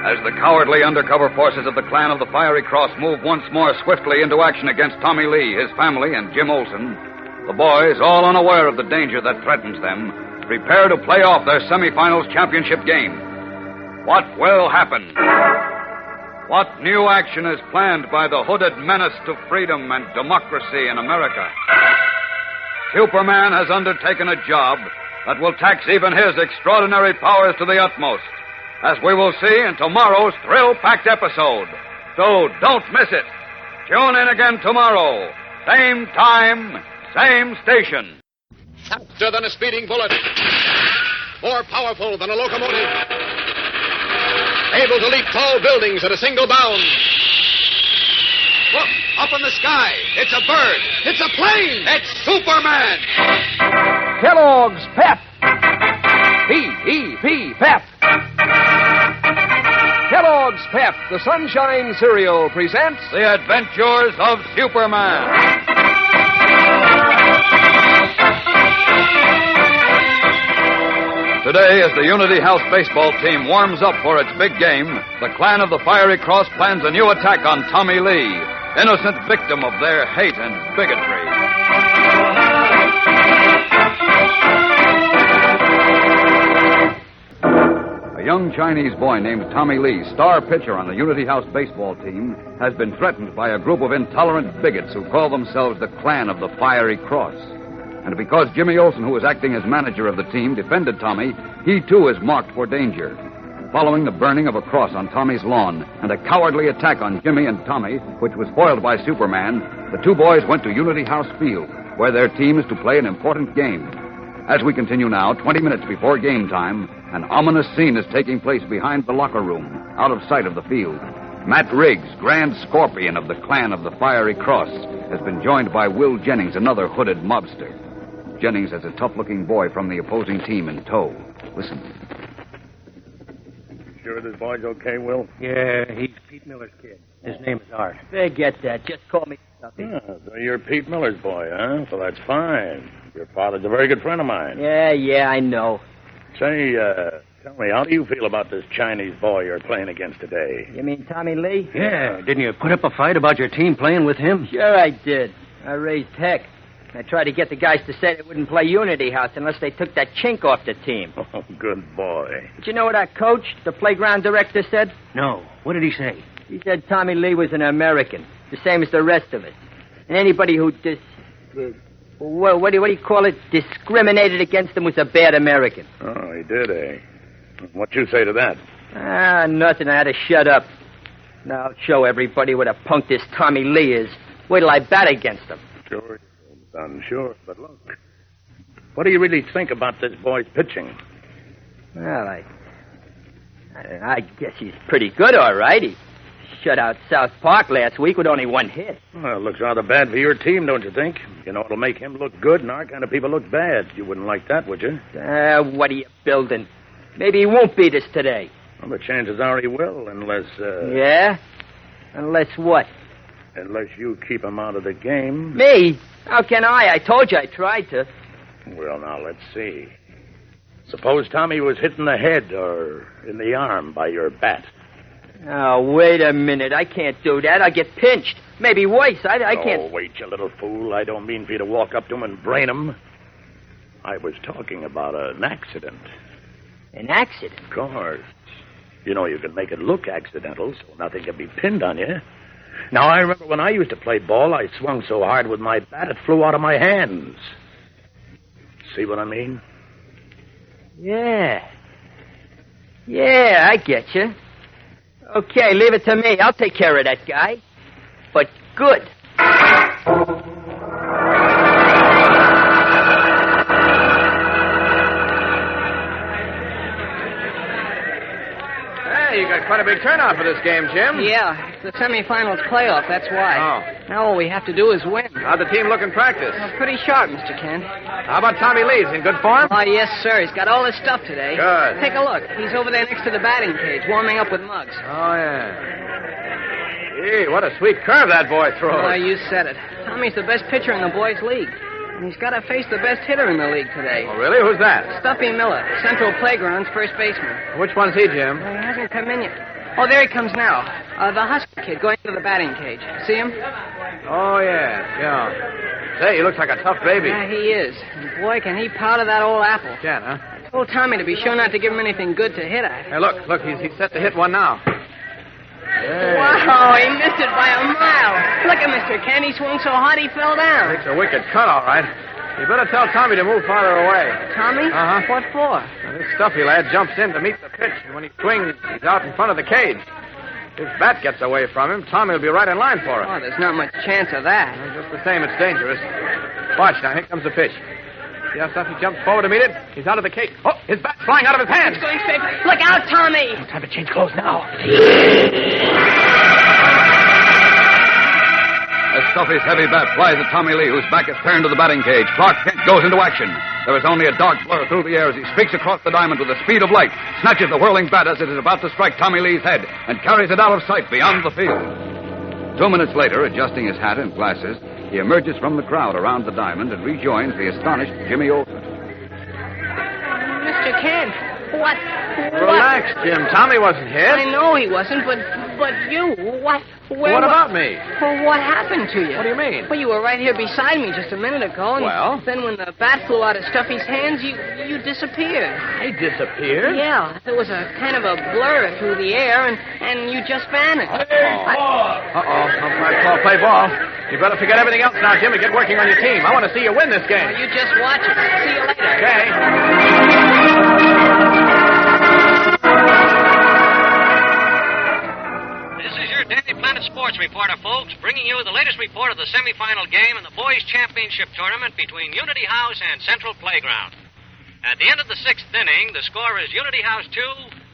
As the cowardly undercover forces of the Clan of the Fiery Cross move once more swiftly into action against Tommy Lee, his family, and Jim Olsen, the boys, all unaware of the danger that threatens them, prepare to play off their semifinals championship game. What will happen? What new action is planned by the hooded menace to freedom and democracy in America? Superman has undertaken a job that will tax even his extraordinary powers to the utmost, as we will see in tomorrow's thrill-packed episode. So don't miss it. Tune in again tomorrow. Same time, same station. Faster than a speeding bullet. More powerful than a locomotive. Able to leap tall buildings at a single bound. Look, up in the sky. It's a bird. It's a plane. It's Superman. Kellogg's Pep. P-E-P, Pep. Kellogg's Pep, the Sunshine Cereal, presents The Adventures of Superman. Today, as the Unity House baseball team warms up for its big game, the Clan of the Fiery Cross plans a new attack on Tommy Lee, innocent victim of their hate and bigotry. A young Chinese boy named Tommy Lee, star pitcher on the Unity House baseball team, has been threatened by a group of intolerant bigots who call themselves the Clan of the Fiery Cross. And because Jimmy Olsen, who was acting as manager of the team, defended Tommy, he too is marked for danger. Following the burning of a cross on Tommy's lawn and a cowardly attack on Jimmy and Tommy, which was foiled by Superman, the two boys went to Unity House Field, where their team is to play an important game. As we continue now, 20 minutes before game time, an ominous scene is taking place behind the locker room, out of sight of the field. Matt Riggs, Grand Scorpion of the Clan of the Fiery Cross, has been joined by Will Jennings, another hooded mobster. Jennings has a tough-looking boy from the opposing team in tow. Listen. Sure this boy's okay, Will? Yeah, he's Pete Miller's kid. His name is Art. Forget that. Just call me Stuffy. Yeah, so you're Pete Miller's boy, huh? Well, that's fine. Your father's a very good friend of mine. Yeah, I know. Say, tell me, how do you feel about this Chinese boy you're playing against today? You mean Tommy Lee? Yeah, didn't you put up a fight about your team playing with him? Sure I did. I raised heck. I tried to get the guys to say they wouldn't play Unity House unless they took that chink off the team. Oh, good boy. But you know what our coach, the playground director, said? No. What did he say? He said Tommy Lee was an American, the same as the rest of us. And anybody who what do you call it? Discriminated against him was a bad American. Oh, he did, eh? What'd you say to that? Nothing. I had to shut up. Now I'll show everybody what a punk this Tommy Lee is. Wait till I bat against him. Sure, son, sure. But look, what do you really think about this boy's pitching? Well, I guess he's pretty good, all right. He shut out South Park last week with only one hit. Well, it looks rather bad for your team, don't you think? You know, it'll make him look good and our kind of people look bad. You wouldn't like that, would you? What are you building? Maybe he won't beat us today. Well, the chances are he will, unless... Yeah? Unless what? Unless you keep him out of the game. Me? How can I? I told you I tried to. Well, now, let's see. Suppose Tommy was hit in the head or in the arm by your bat. Oh, wait a minute. I can't do that. I'll get pinched. Maybe worse. I can't... Oh, wait, you little fool. I don't mean for you to walk up to him and brain him. I was talking about an accident. An accident? Of course. You know, you can make it look accidental, so nothing can be pinned on you. Now, I remember when I used to play ball, I swung so hard with my bat, it flew out of my hands. See what I mean? Yeah, I get you. Okay, leave it to me. I'll take care of that guy. But good. You got quite a big turnout for this game, Jim. Yeah, it's the semifinals playoff, that's why. Oh. Now all we have to do is win. How'd the team look in practice? Well, pretty sharp, Mr. Kent. How about Tommy Lee? Is he in good form? Oh, yes, sir. He's got all his stuff today. Good. Take a look. He's over there next to the batting cage, warming up with mugs. Oh, yeah. Gee, what a sweet curve that boy throws. Oh, you said it. Tommy's the best pitcher in the boys' league. And he's got to face the best hitter in the league today. Oh, really? Who's that? Stuffy Miller, Central Playground's first baseman. Which one's he, Jim? Well, he hasn't come in yet. Oh, there he comes now. The Husky kid going to the batting cage. See him? Oh, yeah. Say, he looks like a tough baby. Yeah, he is. And boy, can he powder that old apple. Can, huh? I told Tommy to be sure not to give him anything good to hit at. Hey, look, he's set to hit one now. Hey. Wow, he missed it by a mile. Look at Mr. Kent. He swung so hard he fell down. Takes a wicked cut, all right. You better tell Tommy to move farther away. Tommy? Uh-huh. What for? Now, this stuffy lad jumps in to meet the pitch, and when he swings, he's out in front of the cage. If his bat gets away from him, Tommy will be right in line for it. Oh, there's not much chance of that. Well, just the same, it's dangerous. Watch now, here comes the pitch. See how Stuffy jumps forward to meet it? He's out of the cage. Oh, his bat's flying out of his hand. He's going straight. Look out, Tommy! Time to change clothes now. As Stuffy's heavy bat flies at Tommy Lee, whose back is turned to the batting cage, Clark Kent goes into action. There is only a dark blur through the air as he streaks across the diamond with the speed of light, snatches the whirling bat as it is about to strike Tommy Lee's head, and carries it out of sight beyond the field. 2 minutes later, adjusting his hat and glasses, he emerges from the crowd around the diamond and rejoins the astonished Jimmy Olsen. Mr. Kent, what? Relax, Jim. Tommy wasn't hit. I know he wasn't, but you, what? What about me? Well, what happened to you? What do you mean? Well, you were right here beside me just a minute ago. And well? Then when the bat flew out of Stuffy's hands, you disappeared. I disappeared? Yeah. There was a kind of a blur through the air, and you just vanished. Umpire call play ball. You better forget everything else now, Jim, and get working on your team. I want to see you win this game. Well, you just watch it. See you later. Okay. Daily Planet Sports reporter, folks, bringing you the latest report of the semifinal game in the Boys' Championship Tournament between Unity House and Central Playground. At the end of the 6th inning, the score is Unity House 2,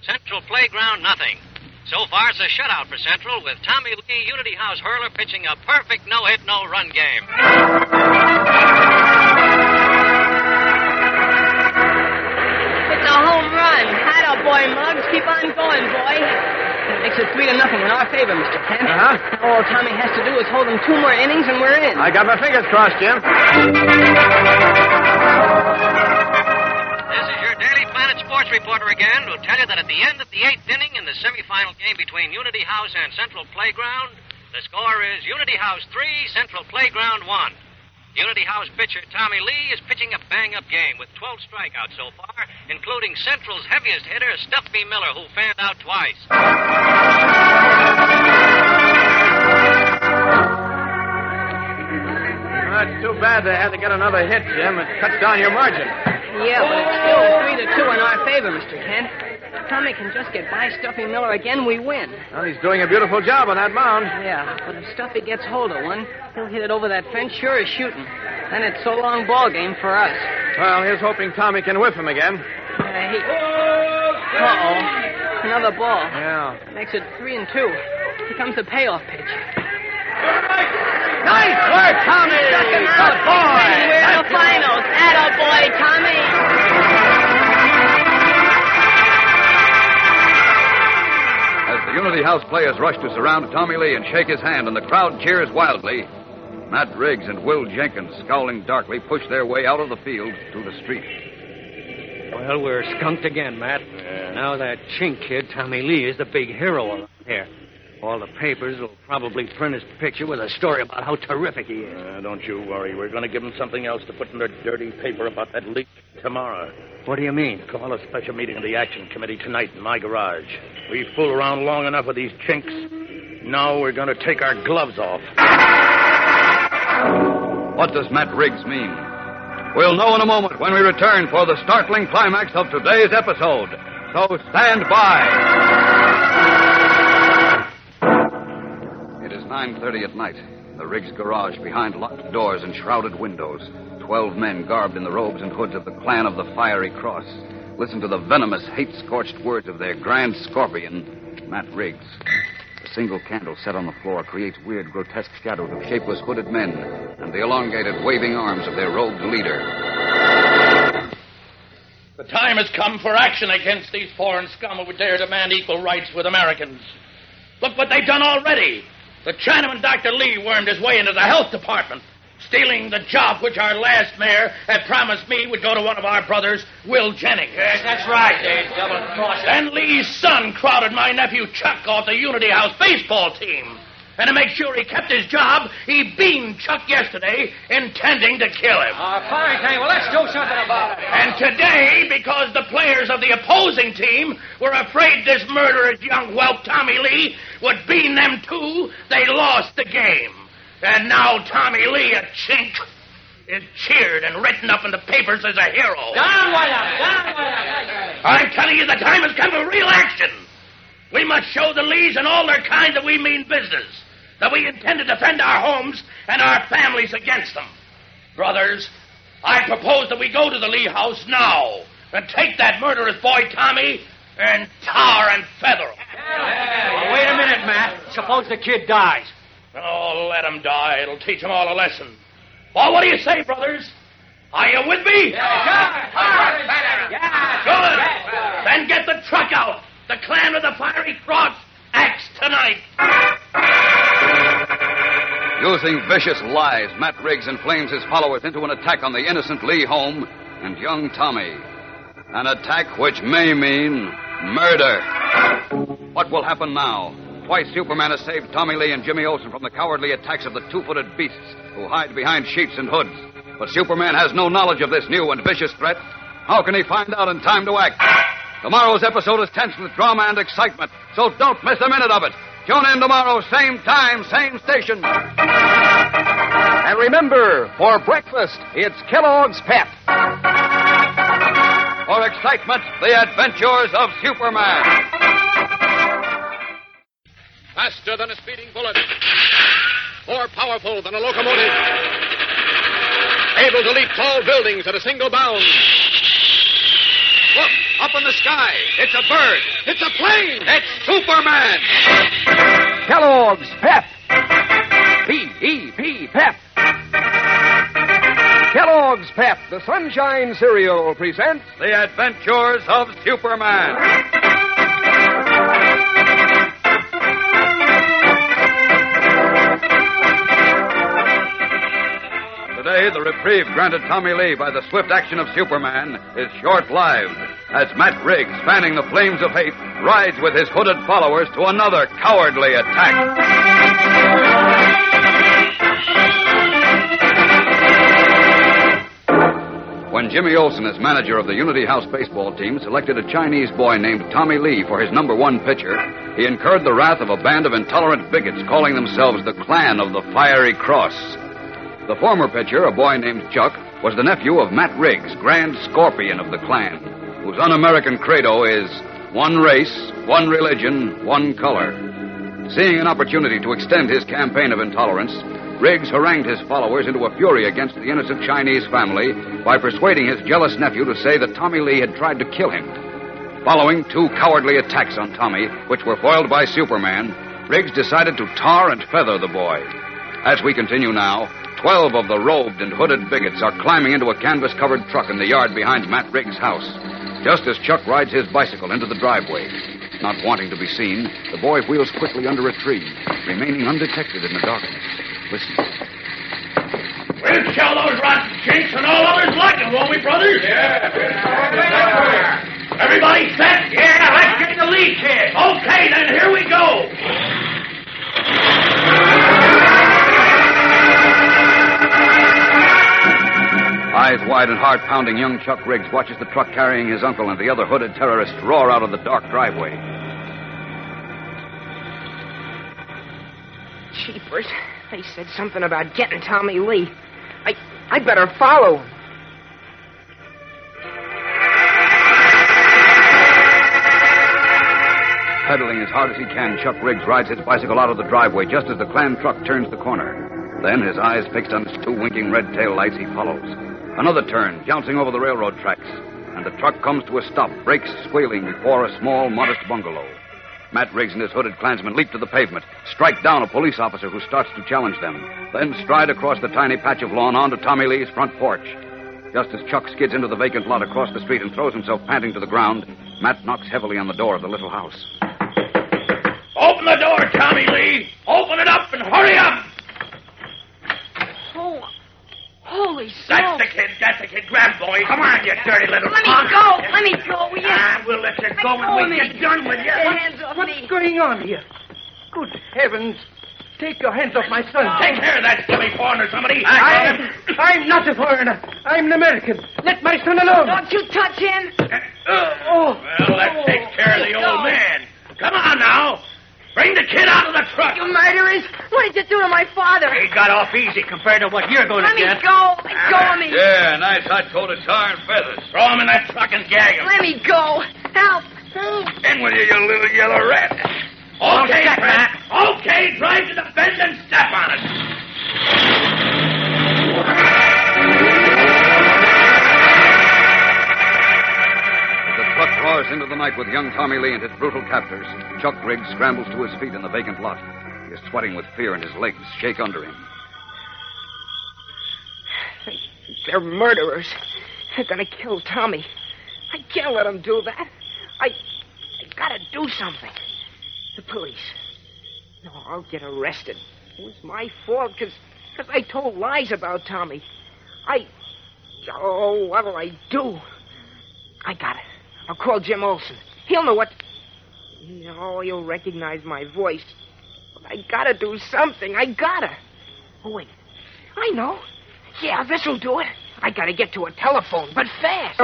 Central Playground nothing. So far, it's a shutout for Central, with Tommy Lee, Unity House hurler, pitching a perfect no-hit, no-run game. It's a home run. Atta boy, Muggs. Keep on going, boy. That makes it 3-0 in our favor, Mr. Kent. Uh-huh. All Tommy has to do is hold him 2 more innings, and we're in. I got my fingers crossed, Jim. This is your Daily Planet Sports reporter again, who'll tell you that at the end of the 8th inning in the semifinal game between Unity House and Central Playground, the score is Unity House 3, Central Playground 1. Unity House pitcher Tommy Lee is pitching a bang-up game with 12 strikeouts so far, including Central's heaviest hitter, Stuffy Miller, who fanned out twice. Well, it's too bad they had to get another hit, Jim. It cuts down your margin. Yeah, but it's still 3-2 in our favor. favor, Mr. Kent. If Tommy can just get by Stuffy Miller again, we win. Well, he's doing a beautiful job on that mound. Yeah, but if Stuffy gets hold of one, he'll hit it over that fence sure as shooting. Then it's so long ball game for us. Well, here's hoping Tommy can whip him again. Uh-oh. Another ball. Yeah. Makes it 3-2. Here comes the payoff pitch. Nice work, Tommy! Good boy! We're in the finals. Attaboy, Tommy! As the Unity House players rush to surround Tommy Lee and shake his hand and the crowd cheers wildly, Matt Riggs and Will Jenkins, scowling darkly, push their way out of the field to the street. Well, we're skunked again, Matt. Now that chink kid, Tommy Lee, is the big hero around here. All the papers will probably print his picture with a story about how terrific he is. Don't you worry. We're going to give them something else to put in their dirty paper about that leak tomorrow. What do you mean? Call a special meeting of the Action Committee tonight in my garage. We fool around long enough with these chinks. Now we're going to take our gloves off. What does Matt Riggs mean? We'll know in a moment when we return for the startling climax of today's episode. So stand by. It is 9:30 at night. The Riggs garage behind locked doors and shrouded windows. 12 men garbed in the robes and hoods of the clan of the Fiery Cross. Listen to the venomous, hate-scorched words of their grand scorpion, Matt Riggs. A single candle set on the floor creates weird, grotesque shadows of shapeless hooded men and the elongated, waving arms of their robed leader. The time has come for action against these foreign scum who dare demand equal rights with Americans. Look what they've done already. The Chinaman Dr. Lee wormed his way into the health department, stealing the job which our last mayor had promised me would go to one of our brothers, Will Jennings. Yes, that's right, Dave. Double cross. Then Lee's son crowded my nephew Chuck off the Unity House baseball team. And to make sure he kept his job, he beamed Chuck yesterday, intending to kill him. Fine, Kane. Well, let's do something about it. And today, because the players of the opposing team were afraid this murderous young whelp, Tommy Lee, would bean them too, they lost the game. And now Tommy Lee, a chink, is cheered and written up in the papers as a hero. Down, Whiteout! Down, Whiteout! I'm telling you, the time has come for real action. We must show the Lees and all their kind that we mean business, that we intend to defend our homes and our families against them. Brothers, I propose that we go to the Lee house now and take that murderous boy, Tommy, and tar and feather him. Well, wait a minute, Matt. Suppose the kid dies. Oh, let him die. It'll teach them all a lesson. Well, what do you say, brothers? Are you with me? Good. Then get the truck out. The clan of the Fiery Cross acts tonight. Using vicious lies, Matt Riggs inflames his followers into an attack on the innocent Lee home and young Tommy. An attack which may mean murder. What will happen now? Twice Superman has saved Tommy Lee and Jimmy Olsen from the cowardly attacks of the two-footed beasts who hide behind sheets and hoods. But Superman has no knowledge of this new and vicious threat. How can he find out in time to act? Tomorrow's episode is tense with drama and excitement, so don't miss a minute of it. Tune in tomorrow, same time, same station. And remember, for breakfast, it's Kellogg's Pep. For excitement, the adventures of Superman. Faster than a speeding bullet. More powerful than a locomotive. Able to leap tall buildings at a single bound. Look, up in the sky. It's a bird. It's a plane. It's Superman. Kellogg's Pep. P-E-P, Pep. Kellogg's Pep, the Sunshine Cereal, presents The Adventures of Superman. Today, the reprieve granted Tommy Lee by the swift action of Superman is short-lived, as Matt Riggs, fanning the flames of hate, rides with his hooded followers to another cowardly attack. When Jimmy Olsen, as manager of the Unity House baseball team, selected a Chinese boy named Tommy Lee for his number one pitcher, he incurred the wrath of a band of intolerant bigots calling themselves the Clan of the Fiery Cross. The former pitcher, a boy named Chuck, was the nephew of Matt Riggs, Grand Scorpion of the clan, whose un-American credo is one race, one religion, one color. Seeing an opportunity to extend his campaign of intolerance, Riggs harangued his followers into a fury against the innocent Chinese family by persuading his jealous nephew to say that Tommy Lee had tried to kill him. Following 2 cowardly attacks on Tommy, which were foiled by Superman, Riggs decided to tar and feather the boy. As we continue now, 12 of the robed and hooded bigots are climbing into a canvas-covered truck in the yard behind Matt Riggs' house, just as Chuck rides his bicycle into the driveway. Not wanting to be seen, the boy wheels quickly under a tree, remaining undetected in the darkness. Listen. We'll kill those rotten chinks and all others like them, won't we, brothers? Yeah. Everybody set? Yeah, let's get the lead kid. Okay, then here we go. Eyes wide and heart-pounding, young Chuck Riggs watches the truck carrying his uncle and the other hooded terrorists roar out of the dark driveway. Jeepers. They said something about getting Tommy Lee. I'd better follow him. Pedaling as hard as he can, Chuck Riggs rides his bicycle out of the driveway just as the Klan truck turns the corner. Then, his eyes fixed on its 2 winking red tail lights, he follows. Another turn, jouncing over the railroad tracks, and the truck comes to a stop, brakes squealing before a small, modest bungalow. Matt Riggs and his hooded Klansmen leap to the pavement, strike down a police officer who starts to challenge them, then stride across the tiny patch of lawn onto Tommy Lee's front porch. Just as Chuck skids into the vacant lot across the street and throws himself panting to the ground, Matt knocks heavily on the door of the little house. Open the door, Tommy Lee. Open it up and hurry up. Oh, holy That's the kid. Grab, boy. Come on, you dirty little Let me punk. go. Let me go. Will you? We'll let you go when we get done with you. Get your hands off me. What's going on here? Good heavens. Take your hands off my son. Take care of that silly foreigner, somebody. I'm not a foreigner. I'm an American. Let my son alone. Don't you touch him. Well, that takes care of the old man. Come on now. Bring the kid out of the truck. You murderers. What did you do to my father? He got off easy compared to what you're going to get. Let me go. Let go of me. Yeah, nice hot-coated tar and feathers. Throw him in that truck and gag him. Let me go. Help. In with you, you little yellow rat. Okay, Pat. Okay, drive to the fence and step on it. The truck roars into the night with young Tommy Lee and his brutal captors. Chuck Riggs scrambles to his feet in the vacant lot. He is sweating with fear and his legs shake under him. They're murderers. They're going to kill Tommy. I can't let them do that. I gotta do something. The police. No, I'll get arrested. It was my fault because I told lies about Tommy. What'll I do? I got it. I'll call Jim Olsen. He'll know what... No, he'll recognize my voice. But I gotta do something. I gotta. Oh, wait. I know. Yeah, this'll do it. I gotta get to a telephone, but fast.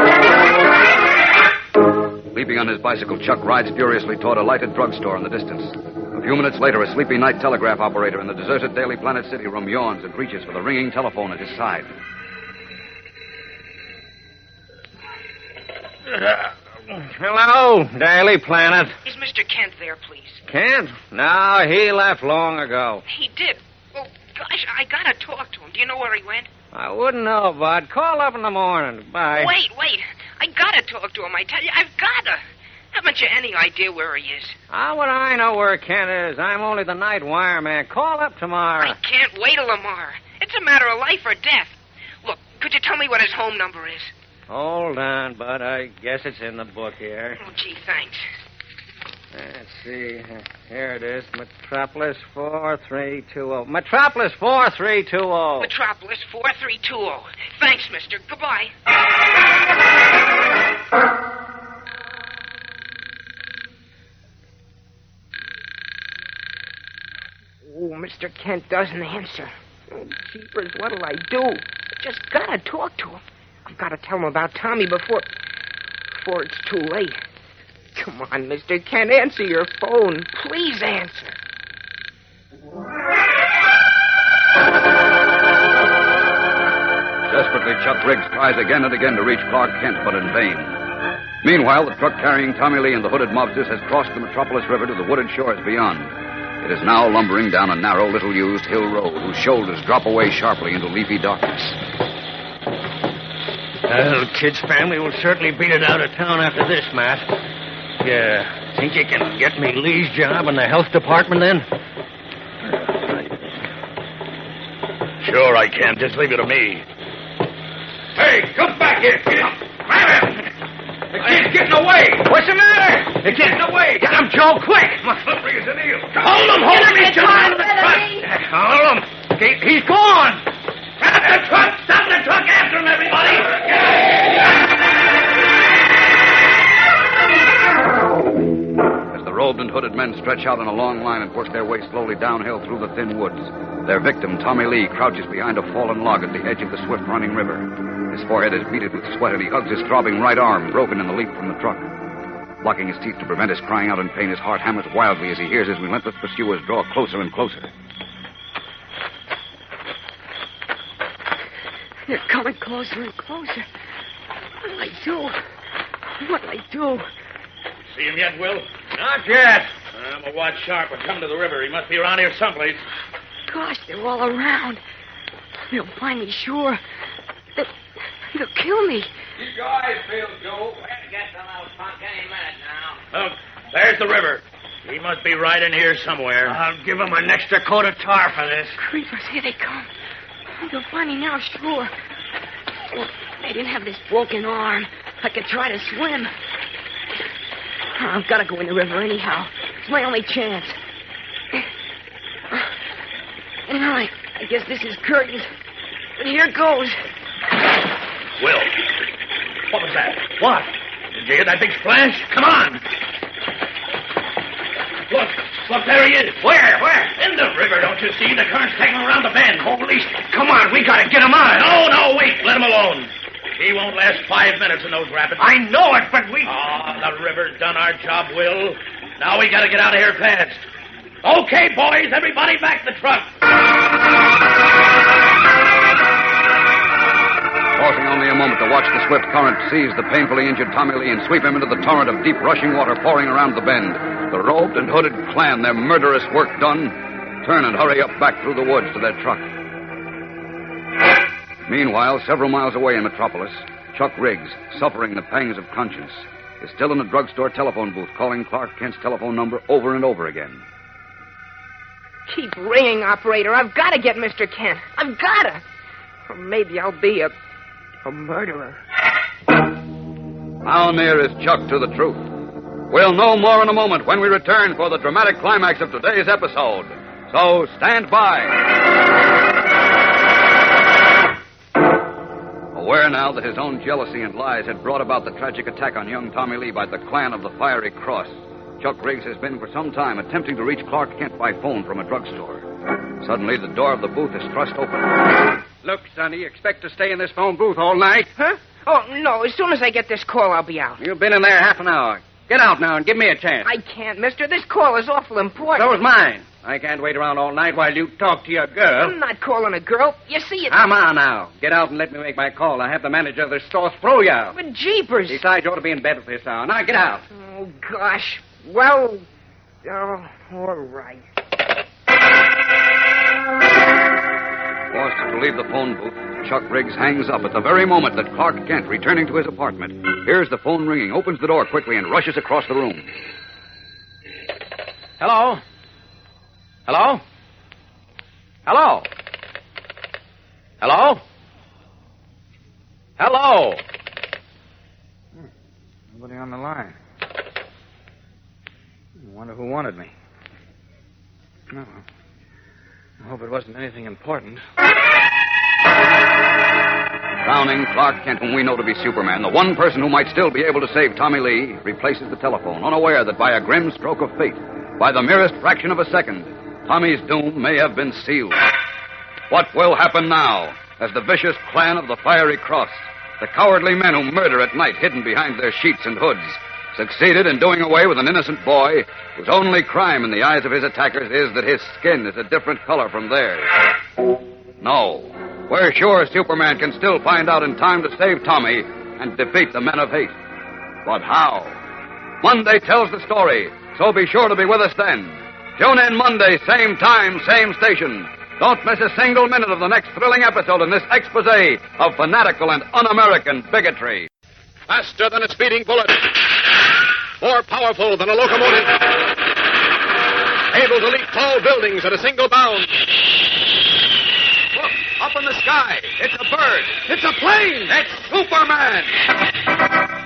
Leaping on his bicycle, Chuck rides furiously toward a lighted drugstore in the distance. A few minutes later, a sleepy night telegraph operator in the deserted Daily Planet City room yawns and reaches for the ringing telephone at his side. Hello, Daily Planet. Is Mr. Kent there, please? Kent? No, he left long ago. He did. Well, gosh, I gotta talk to him. Do you know where he went? I wouldn't know, Bud. Call up in the morning. Bye. Wait. I gotta talk to him, I tell you. I've gotta. Haven't you any idea where he is? How would I know where Kent is? I'm only the night wire man. Call up tomorrow. I can't wait till tomorrow. It's a matter of life or death. Look, could you tell me what his home number is? Hold on, Bud. I guess it's in the book here. Oh, gee, thanks. Let's see. Here it is. Metropolis 4320. Metropolis 4320. Metropolis 4320. Thanks, mister. Goodbye. Oh, Mr. Kent doesn't answer. Oh, jeepers, what'll I do? I just gotta talk to him. I've gotta tell him about Tommy before it's too late. Come on, Mr. Kent, answer your phone. Please answer. Desperately, Chuck Riggs tries again and again to reach Clark Kent, but in vain. Meanwhile, the truck carrying Tommy Lee and the hooded mobsters has crossed the Metropolis River to the wooded shores beyond. It is now lumbering down a narrow, little-used hill road whose shoulders drop away sharply into leafy darkness. Well, Kid's family will certainly beat it out of town after this, Matt. Yeah, think you can get me Lee's job in the health department then? Sure I can. Just leave it to me. Hey, come back here, kid. Grab him. The kid's getting away. What's the matter? They're getting away. Get him, Joe, quick. My slippery as an eel. Hold him, he's out of the truck. Hold him. He's gone. Stop the truck. Stop the truck. After him, everybody. As the robed and hooded men stretch out in a long line and work their way slowly downhill through the thin woods, their victim, Tommy Lee, crouches behind a fallen log at the edge of the swift-running river. His forehead is beaded with sweat, and he hugs his throbbing right arm, broken in the leap from the truck. Blocking his teeth to prevent his crying out in pain, his heart hammers wildly as he hears his relentless pursuers draw closer and closer. They're coming closer and closer. What'll I do? What'll I do? See him yet, Will? Not yet. I'm going to watch sharp and come to the river. He must be around here someplace. Gosh, they're all around. They'll find me, sure. They'll kill me. Keep your eyes peeled, Joe. We're to get them out punk any minute now. Look, there's the river. He must be right in here somewhere. I'll give him an extra coat of tar for this. Creepers, here they come. They'll find me now, sure. Well, they didn't have this broken arm. I could try to swim. I've got to go in the river anyhow. It's my only chance. Well, I guess this is curtains. But here goes. Will, what was that? What? Did you hear that big splash? Come on. Look, there he is. Where? In the river, don't you see? The current's taking him around the bend. Holy, come on, we gotta get him out. No, wait, let him alone. He won't last 5 minutes in those rapids. I know it, but we... The river's done our job, Will. Now we gotta get out of here fast. Okay, boys, everybody back the truck. Pausing only a moment to watch the swift current seize the painfully injured Tommy Lee and sweep him into the torrent of deep rushing water pouring around the bend, the robed and hooded clan, their murderous work done, turn and hurry up back through the woods to their truck. Meanwhile, several miles away in Metropolis, Chuck Riggs, suffering the pangs of conscience, is still in the drugstore telephone booth calling Clark Kent's telephone number over and over again. Keep ringing, operator. I've got to get Mr. Kent. I've got to. Or maybe I'll be a murderer. How near is Chuck to the truth? We'll know more in a moment when we return for the dramatic climax of today's episode. So stand by. Aware now that his own jealousy and lies had brought about the tragic attack on young Tommy Lee by the clan of the Fiery Cross, Chuck Riggs has been for some time attempting to reach Clark Kent by phone from a drugstore. Suddenly, the door of the booth is thrust open. Look, Sonny, you expect to stay in this phone booth all night? Huh? Oh, no. As soon as I get this call, I'll be out. You've been in there half an hour. Get out now and give me a chance. I can't, mister. This call is awful important. So is mine. I can't wait around all night while you talk to your girl. I'm not calling a girl. You see, it's... Come on now. Get out and let me make my call. I have the manager of the store throw you out. But jeepers. Besides, you ought to be in bed at this hour. Now, get out. Oh, gosh. Well... Oh, all right. Forced to leave the phone booth, Chuck Riggs hangs up at the very moment that Clark Kent, returning to his apartment, hears the phone ringing, opens the door quickly, and rushes across the room. Hello? Hello? Hello? Hello? Hello? Nobody on the line. I wonder who wanted me. No. I hope it wasn't anything important. Drowning Clark Kent, whom we know to be Superman, the one person who might still be able to save Tommy Lee, replaces the telephone, unaware that by a grim stroke of fate, by the merest fraction of a second, Tommy's doom may have been sealed. What will happen now as the vicious clan of the Fiery Cross, the cowardly men who murder at night hidden behind their sheets and hoods, succeeded in doing away with an innocent boy whose only crime in the eyes of his attackers is that his skin is a different color from theirs? No. We're sure Superman can still find out in time to save Tommy and defeat the men of hate. But how? Monday tells the story, so be sure to be with us then. Tune in Monday, same time, same station. Don't miss a single minute of the next thrilling episode in this expose of fanatical and un-American bigotry. Faster than a speeding bullet. More powerful than a locomotive. Able to leap tall buildings at a single bound. Look, up in the sky. It's a bird. It's a plane. It's Superman.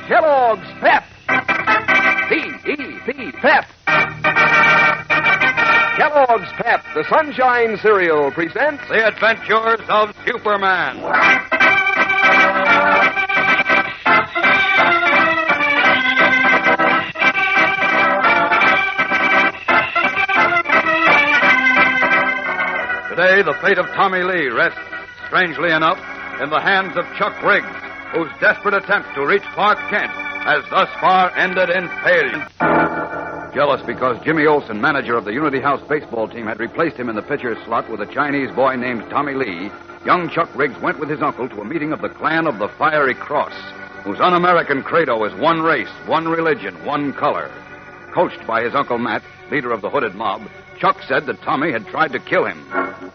Kellogg's Pep. P-E-P, Pep. Kellogg's Pep, the Sunshine Cereal, presents The Adventures of Superman. Today, the fate of Tommy Lee rests, strangely enough, in the hands of Chuck Riggs, whose desperate attempt to reach Clark Kent has thus far ended in failure. Jealous because Jimmy Olsen, manager of the Unity House baseball team, had replaced him in the pitcher's slot with a Chinese boy named Tommy Lee, young Chuck Riggs went with his uncle to a meeting of the Clan of the Fiery Cross, whose un-American credo is one race, one religion, one color. Coached by his Uncle Matt, leader of the hooded mob, Chuck said that Tommy had tried to kill him.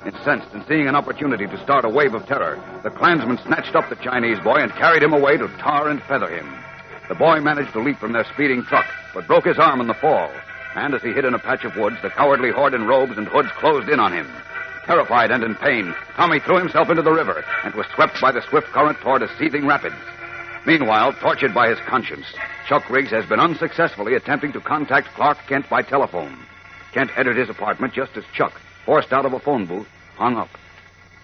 Incensed and seeing an opportunity to start a wave of terror, the Klansmen snatched up the Chinese boy and carried him away to tar and feather him. The boy managed to leap from their speeding truck, but broke his arm in the fall. And as he hid in a patch of woods, the cowardly horde in robes and hoods closed in on him. Terrified and in pain, Tommy threw himself into the river and was swept by the swift current toward a seething rapids. Meanwhile, tortured by his conscience, Chuck Riggs has been unsuccessfully attempting to contact Clark Kent by telephone. Kent entered his apartment just as Chuck, forced out of a phone booth, hung up.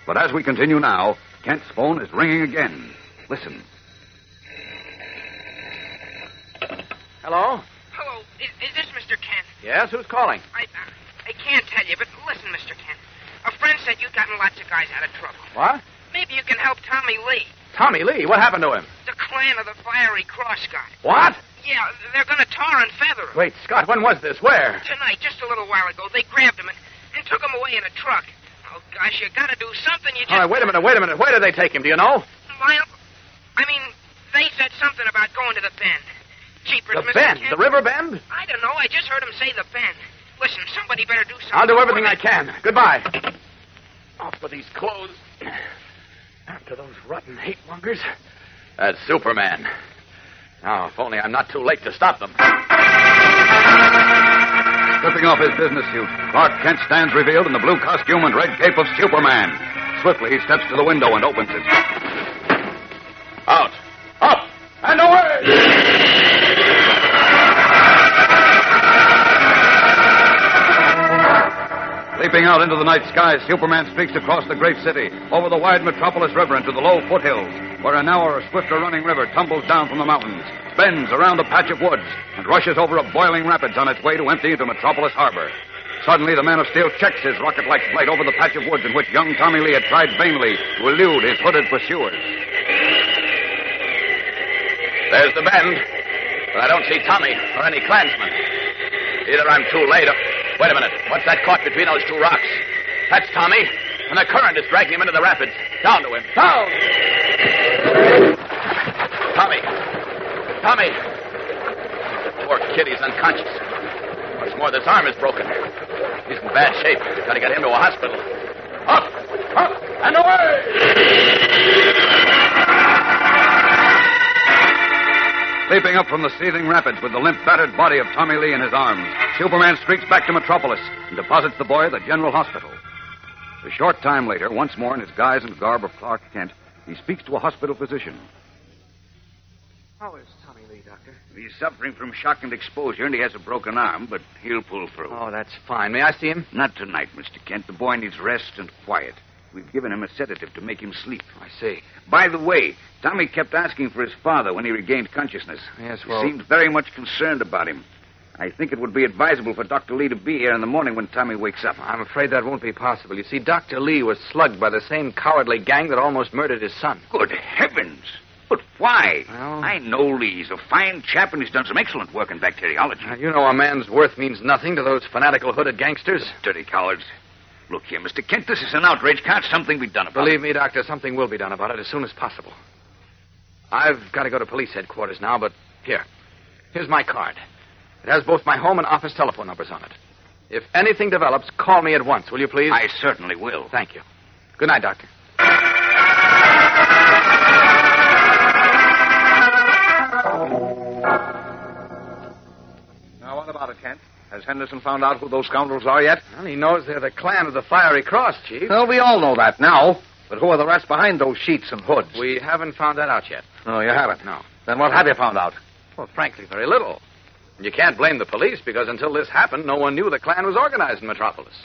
But as we continue now, Kent's phone is ringing again. Listen. Hello? Hello, is this Mr. Kent? Yes, who's calling? I can't tell you, but listen, Mr. Kent. A friend said you've gotten lots of guys out of trouble. What? Maybe you can help Tommy Lee. Tommy Lee? What happened to him? The Clan of the Fiery Cross got. What? Yeah, they're going to tar and feather him. Wait, Scott, when was this? Where? Tonight, just a little while ago. They grabbed him and took him away in a truck. Oh, gosh, you got to do something. You just... All right, wait a minute. Where did they take him? Do you know? They said something about going to the Bend. Jeepers, The Mr. Bend? Kent. The river Bend? I don't know. I just heard him say the Bend. Listen, somebody better do something. I'll do everything I can. Goodbye. Off with these clothes. After those rotten hate-mongers. That's Superman. Now, if only I'm not too late to stop them. Stripping off his business suit, Clark Kent stands revealed in the blue costume and red cape of Superman. Swiftly, he steps to the window and opens it. Out. Up. And away! Leaping out into the night sky, Superman streaks across the great city, over the wide metropolis river into the low foothills, where a narrower, swifter running river tumbles down from the mountains, bends around a patch of woods, and rushes over a boiling rapids on its way to empty into Metropolis Harbor. Suddenly, the Man of Steel checks his rocket-like flight over the patch of woods in which young Tommy Lee had tried vainly to elude his hooded pursuers. There's the Bend, but I don't see Tommy or any Klansmen. Either I'm too late or... Wait a minute. What's that caught between those two rocks? That's Tommy, and the current is dragging him into the rapids. Down to him. Down! Tommy! Poor kid, he's unconscious. What's more, this arm is broken. He's in bad shape. Gotta get him to a hospital. Up! And away! Leaping up from the seething rapids with the limp, battered body of Tommy Lee in his arms, Superman streaks back to Metropolis and deposits the boy at the General Hospital. A short time later, once more in his guise and garb of Clark Kent, he speaks to a hospital physician. How is Tommy Lee, Doctor? He's suffering from shock and exposure, and he has a broken arm, but he'll pull through. Oh, that's fine. May I see him? Not tonight, Mr. Kent. The boy needs rest and quiet. We've given him a sedative to make him sleep. I see. By the way, Tommy kept asking for his father when he regained consciousness. Yes, well... He seemed very much concerned about him. I think it would be advisable for Dr. Lee to be here in the morning when Tommy wakes up. I'm afraid that won't be possible. You see, Dr. Lee was slugged by the same cowardly gang that almost murdered his son. Good heavens! But why? Well... I know Lee. He's a fine chap, and he's done some excellent work in bacteriology. You know a man's worth means nothing to those fanatical hooded gangsters. Dirty cowards. Look here, Mr. Kent, this is an outrage. Can't something be done about it? Believe me, Doctor, something will be done about it as soon as possible. I've got to go to police headquarters now, but here. Here's my card. It has both my home and office telephone numbers on it. If anything develops, call me at once, will you please? I certainly will. Thank you. Good night, Doctor. Now, what about it, Kent? Has Henderson found out who those scoundrels are yet? Well, he knows they're the clan of the Fiery Cross, Chief. Well, we all know that now. But who are the rest behind those sheets and hoods? We haven't found that out yet. Oh, you haven't? No. Then what have you found out? Well, frankly, very little. And you can't blame the police because until this happened, no one knew the clan was organized in Metropolis.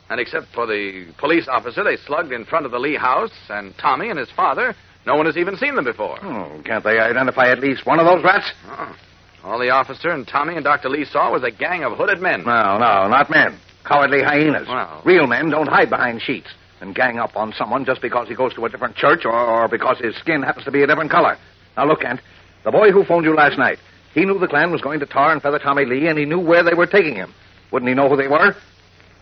And except for the police officer they slugged in front of the Lee house and Tommy and his father, no one has even seen them before. Oh, can't they identify at least one of those rats? Oh. All the officer and Tommy and Dr. Lee saw was a gang of hooded men. No, not men. Cowardly hyenas. Well. Real men don't hide behind sheets and gang up on someone just because he goes to a different church or because his skin happens to be a different color. Now, look, Kent, the boy who phoned you last night, he knew the clan was going to tar and feather Tommy Lee, and he knew where they were taking him. Wouldn't he know who they were?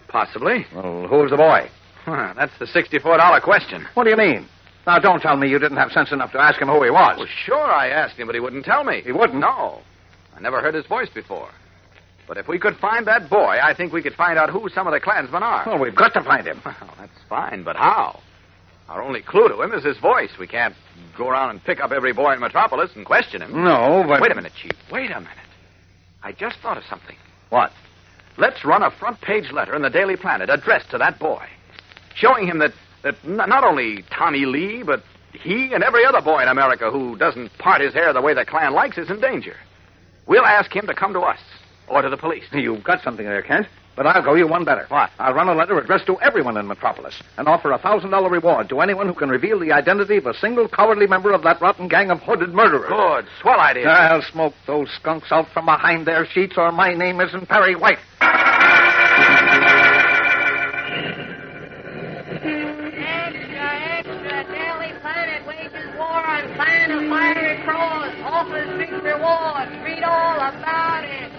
Possibly. Well, who was the boy? That's the $64 question. What do you mean? Now, don't tell me you didn't have sense enough to ask him who he was. Well, sure, I asked him, but he wouldn't tell me. He wouldn't? No. I never heard his voice before. But if we could find that boy, I think we could find out who some of the clansmen are. Well, we've got to find him. Well, that's fine, but how? Our only clue to him is his voice. We can't go around and pick up every boy in Metropolis and question him. No, but... Wait a minute, Chief. Wait a minute. I just thought of something. What? Let's run a front-page letter in the Daily Planet addressed to that boy, showing him that not only Tommy Lee, but he and every other boy in America who doesn't part his hair the way the Klan likes is in danger. We'll ask him to come to us, or to the police. You've got something there, Kent. But I'll go you one better. What? I'll run a letter addressed to everyone in Metropolis and offer a $1,000 reward to anyone who can reveal the identity of a single cowardly member of that rotten gang of hooded murderers. Good. Swell idea. I'll smoke those skunks out from behind their sheets, or my name isn't Perry White. Extra. Daily Planet wages war on clan of Fiery Cross. Offers big rewards. Read all about it.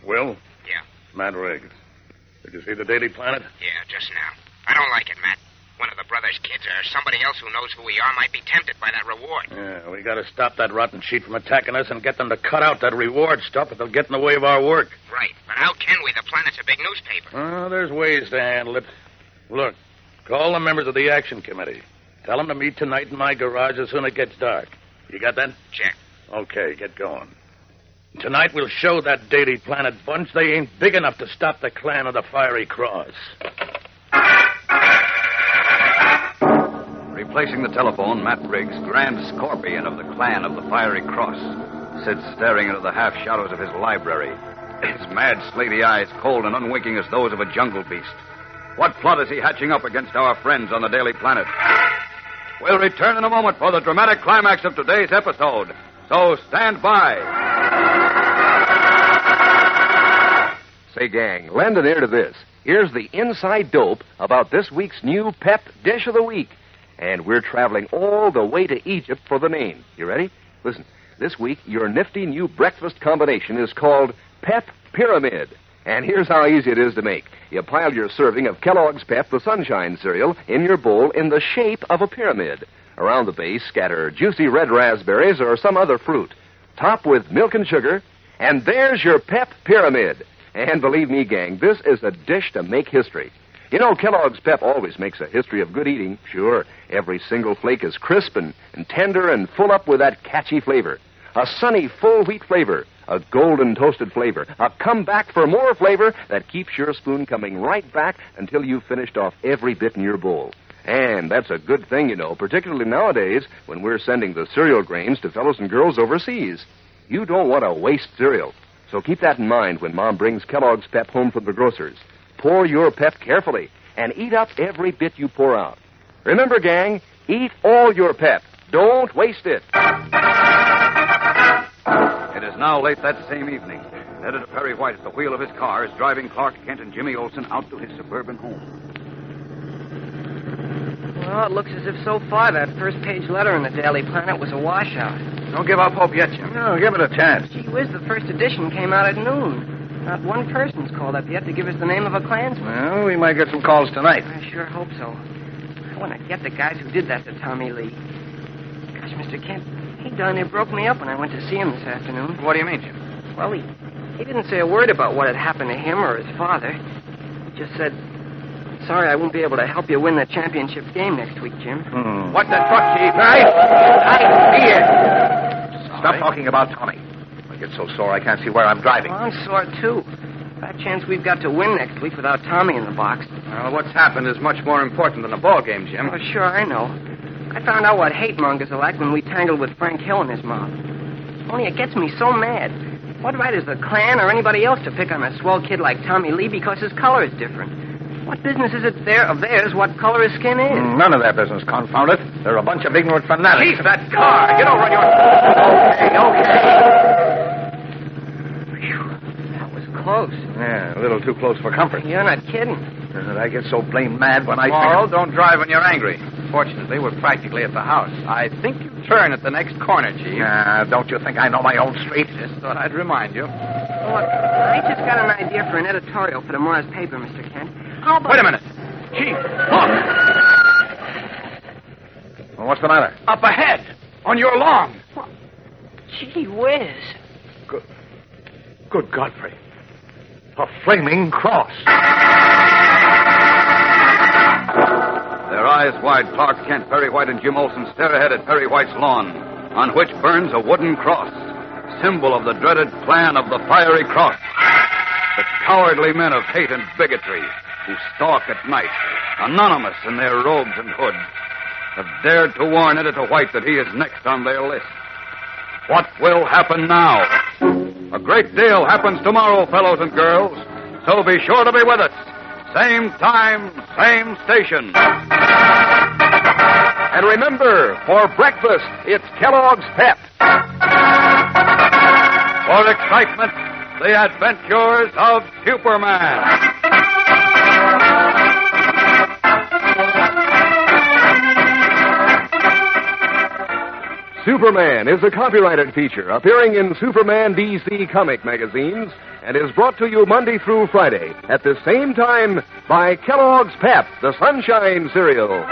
Will? Yeah. Matt Riggs. Did you see the Daily Planet? Yeah, just now. I don't like it, Matt. One of the brothers' kids or somebody else who knows who we are might be tempted by that reward. Yeah, we got to stop that rotten sheet from attacking us and get them to cut out that reward stuff, or they'll get in the way of our work. Right, but how can we? The Planet's a big newspaper. Oh, there's ways to handle it. Look, call the members of the Action Committee. Tell them to meet tonight in my garage as soon as it gets dark. You got that? Check. Okay, get going. Tonight we'll show that Daily Planet bunch they ain't big enough to stop the clan of the Fiery Cross. Replacing the telephone, Matt Riggs, Grand Scorpion of the clan of the Fiery Cross, sits staring into the half-shadows of his library, his mad, slaty eyes cold and unwinking as those of a jungle beast. What plot is he hatching up against our friends on the Daily Planet? We'll return in a moment for the dramatic climax of today's episode. So stand by. Say, gang, lend an ear to this. Here's the inside dope about this week's new Pep Dish of the Week. And we're traveling all the way to Egypt for the name. You ready? Listen, this week, your nifty new breakfast combination is called Pep Pyramid. And here's how easy it is to make. You pile your serving of Kellogg's Pep, the Sunshine cereal, in your bowl in the shape of a pyramid. Around the base, scatter juicy red raspberries or some other fruit. Top with milk and sugar, and there's your Pep Pyramid. And believe me, gang, this is a dish to make history. You know, Kellogg's Pep always makes a history of good eating. Sure, every single flake is crisp and tender and full up with that catchy flavor. A sunny, full wheat flavor. A golden toasted flavor. A comeback for more flavor that keeps your spoon coming right back until you've finished off every bit in your bowl. And that's a good thing, you know, particularly nowadays when we're sending the cereal grains to fellows and girls overseas. You don't want to waste cereal. So keep that in mind when Mom brings Kellogg's Pep home from the grocer's. Pour your Pep carefully and eat up every bit you pour out. Remember, gang, eat all your Pep. Don't waste it. It is now late that same evening. Editor Perry White at the wheel of his car is driving Clark Kent and Jimmy Olsen out to his suburban home. Well, it looks as if so far that first-page letter in the Daily Planet was a washout. Don't give up hope yet, Jim. No, give it a chance. Gee whiz, the first edition came out at noon. Not one person's called up yet to give us the name of a Klansman. Well, we might get some calls tonight. I sure hope so. I want to get the guys who did that to Tommy Lee. Gosh, Mr. Kent, he darn near broke me up when I went to see him this afternoon. What do you mean, Jim? Well, he didn't say a word about what had happened to him or his father. He just said, sorry I won't be able to help you win the championship game next week, Jim. What the truck, Chief? Here. Stop talking about Tommy. I get so sore I can't see where I'm driving. Well, I'm sore, too. That chance we've got to win next week without Tommy in the box. Well, what's happened is much more important than a ball game, Jim. Oh, sure, I know. I found out what hate mongers are like when we tangled with Frank Hill and his mob. Only it gets me so mad. What right is the Klan or anybody else to pick on a swell kid like Tommy Lee because his color is different? What business is it of theirs what color his skin is? None of their business, confound it. They're a bunch of ignorant fanatics. Chief, that car! Get over on your... Okay. That was close. Yeah, a little too close for comfort. You're not kidding. I get so blamed mad when I... Laurel, don't drive when you're angry. Fortunately, we're practically at the house. I think you turn at the next corner, Chief. Don't you think I know my own street? Just thought I'd remind you. Look, I just got an idea for an editorial for tomorrow's paper, Mr. Kent. How about... Wait a minute. Chief, look! Well, what's the matter? Up ahead, on your lawn. Gee whiz. Good Godfrey. A flaming cross. Their eyes wide, Clark Kent, Perry White, and Jim Olsen stare ahead at Perry White's lawn, on which burns a wooden cross, symbol of the dreaded plan of the Fiery Cross. The cowardly men of hate and bigotry who stalk at night, anonymous in their robes and hoods, have dared to warn Editor White that he is next on their list. What will happen now? A great deal happens tomorrow, fellows and girls, so be sure to be with us. Same time, same station. And remember, for breakfast, it's Kellogg's Pep. For excitement, the adventures of Superman. Superman is a copyrighted feature appearing in Superman DC comic magazines and is brought to you Monday through Friday at the same time by Kellogg's Pep, the Sunshine Cereal.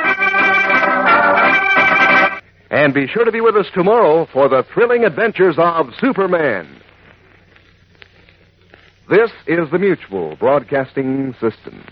And be sure to be with us tomorrow for the thrilling adventures of Superman. This is the Mutual Broadcasting System.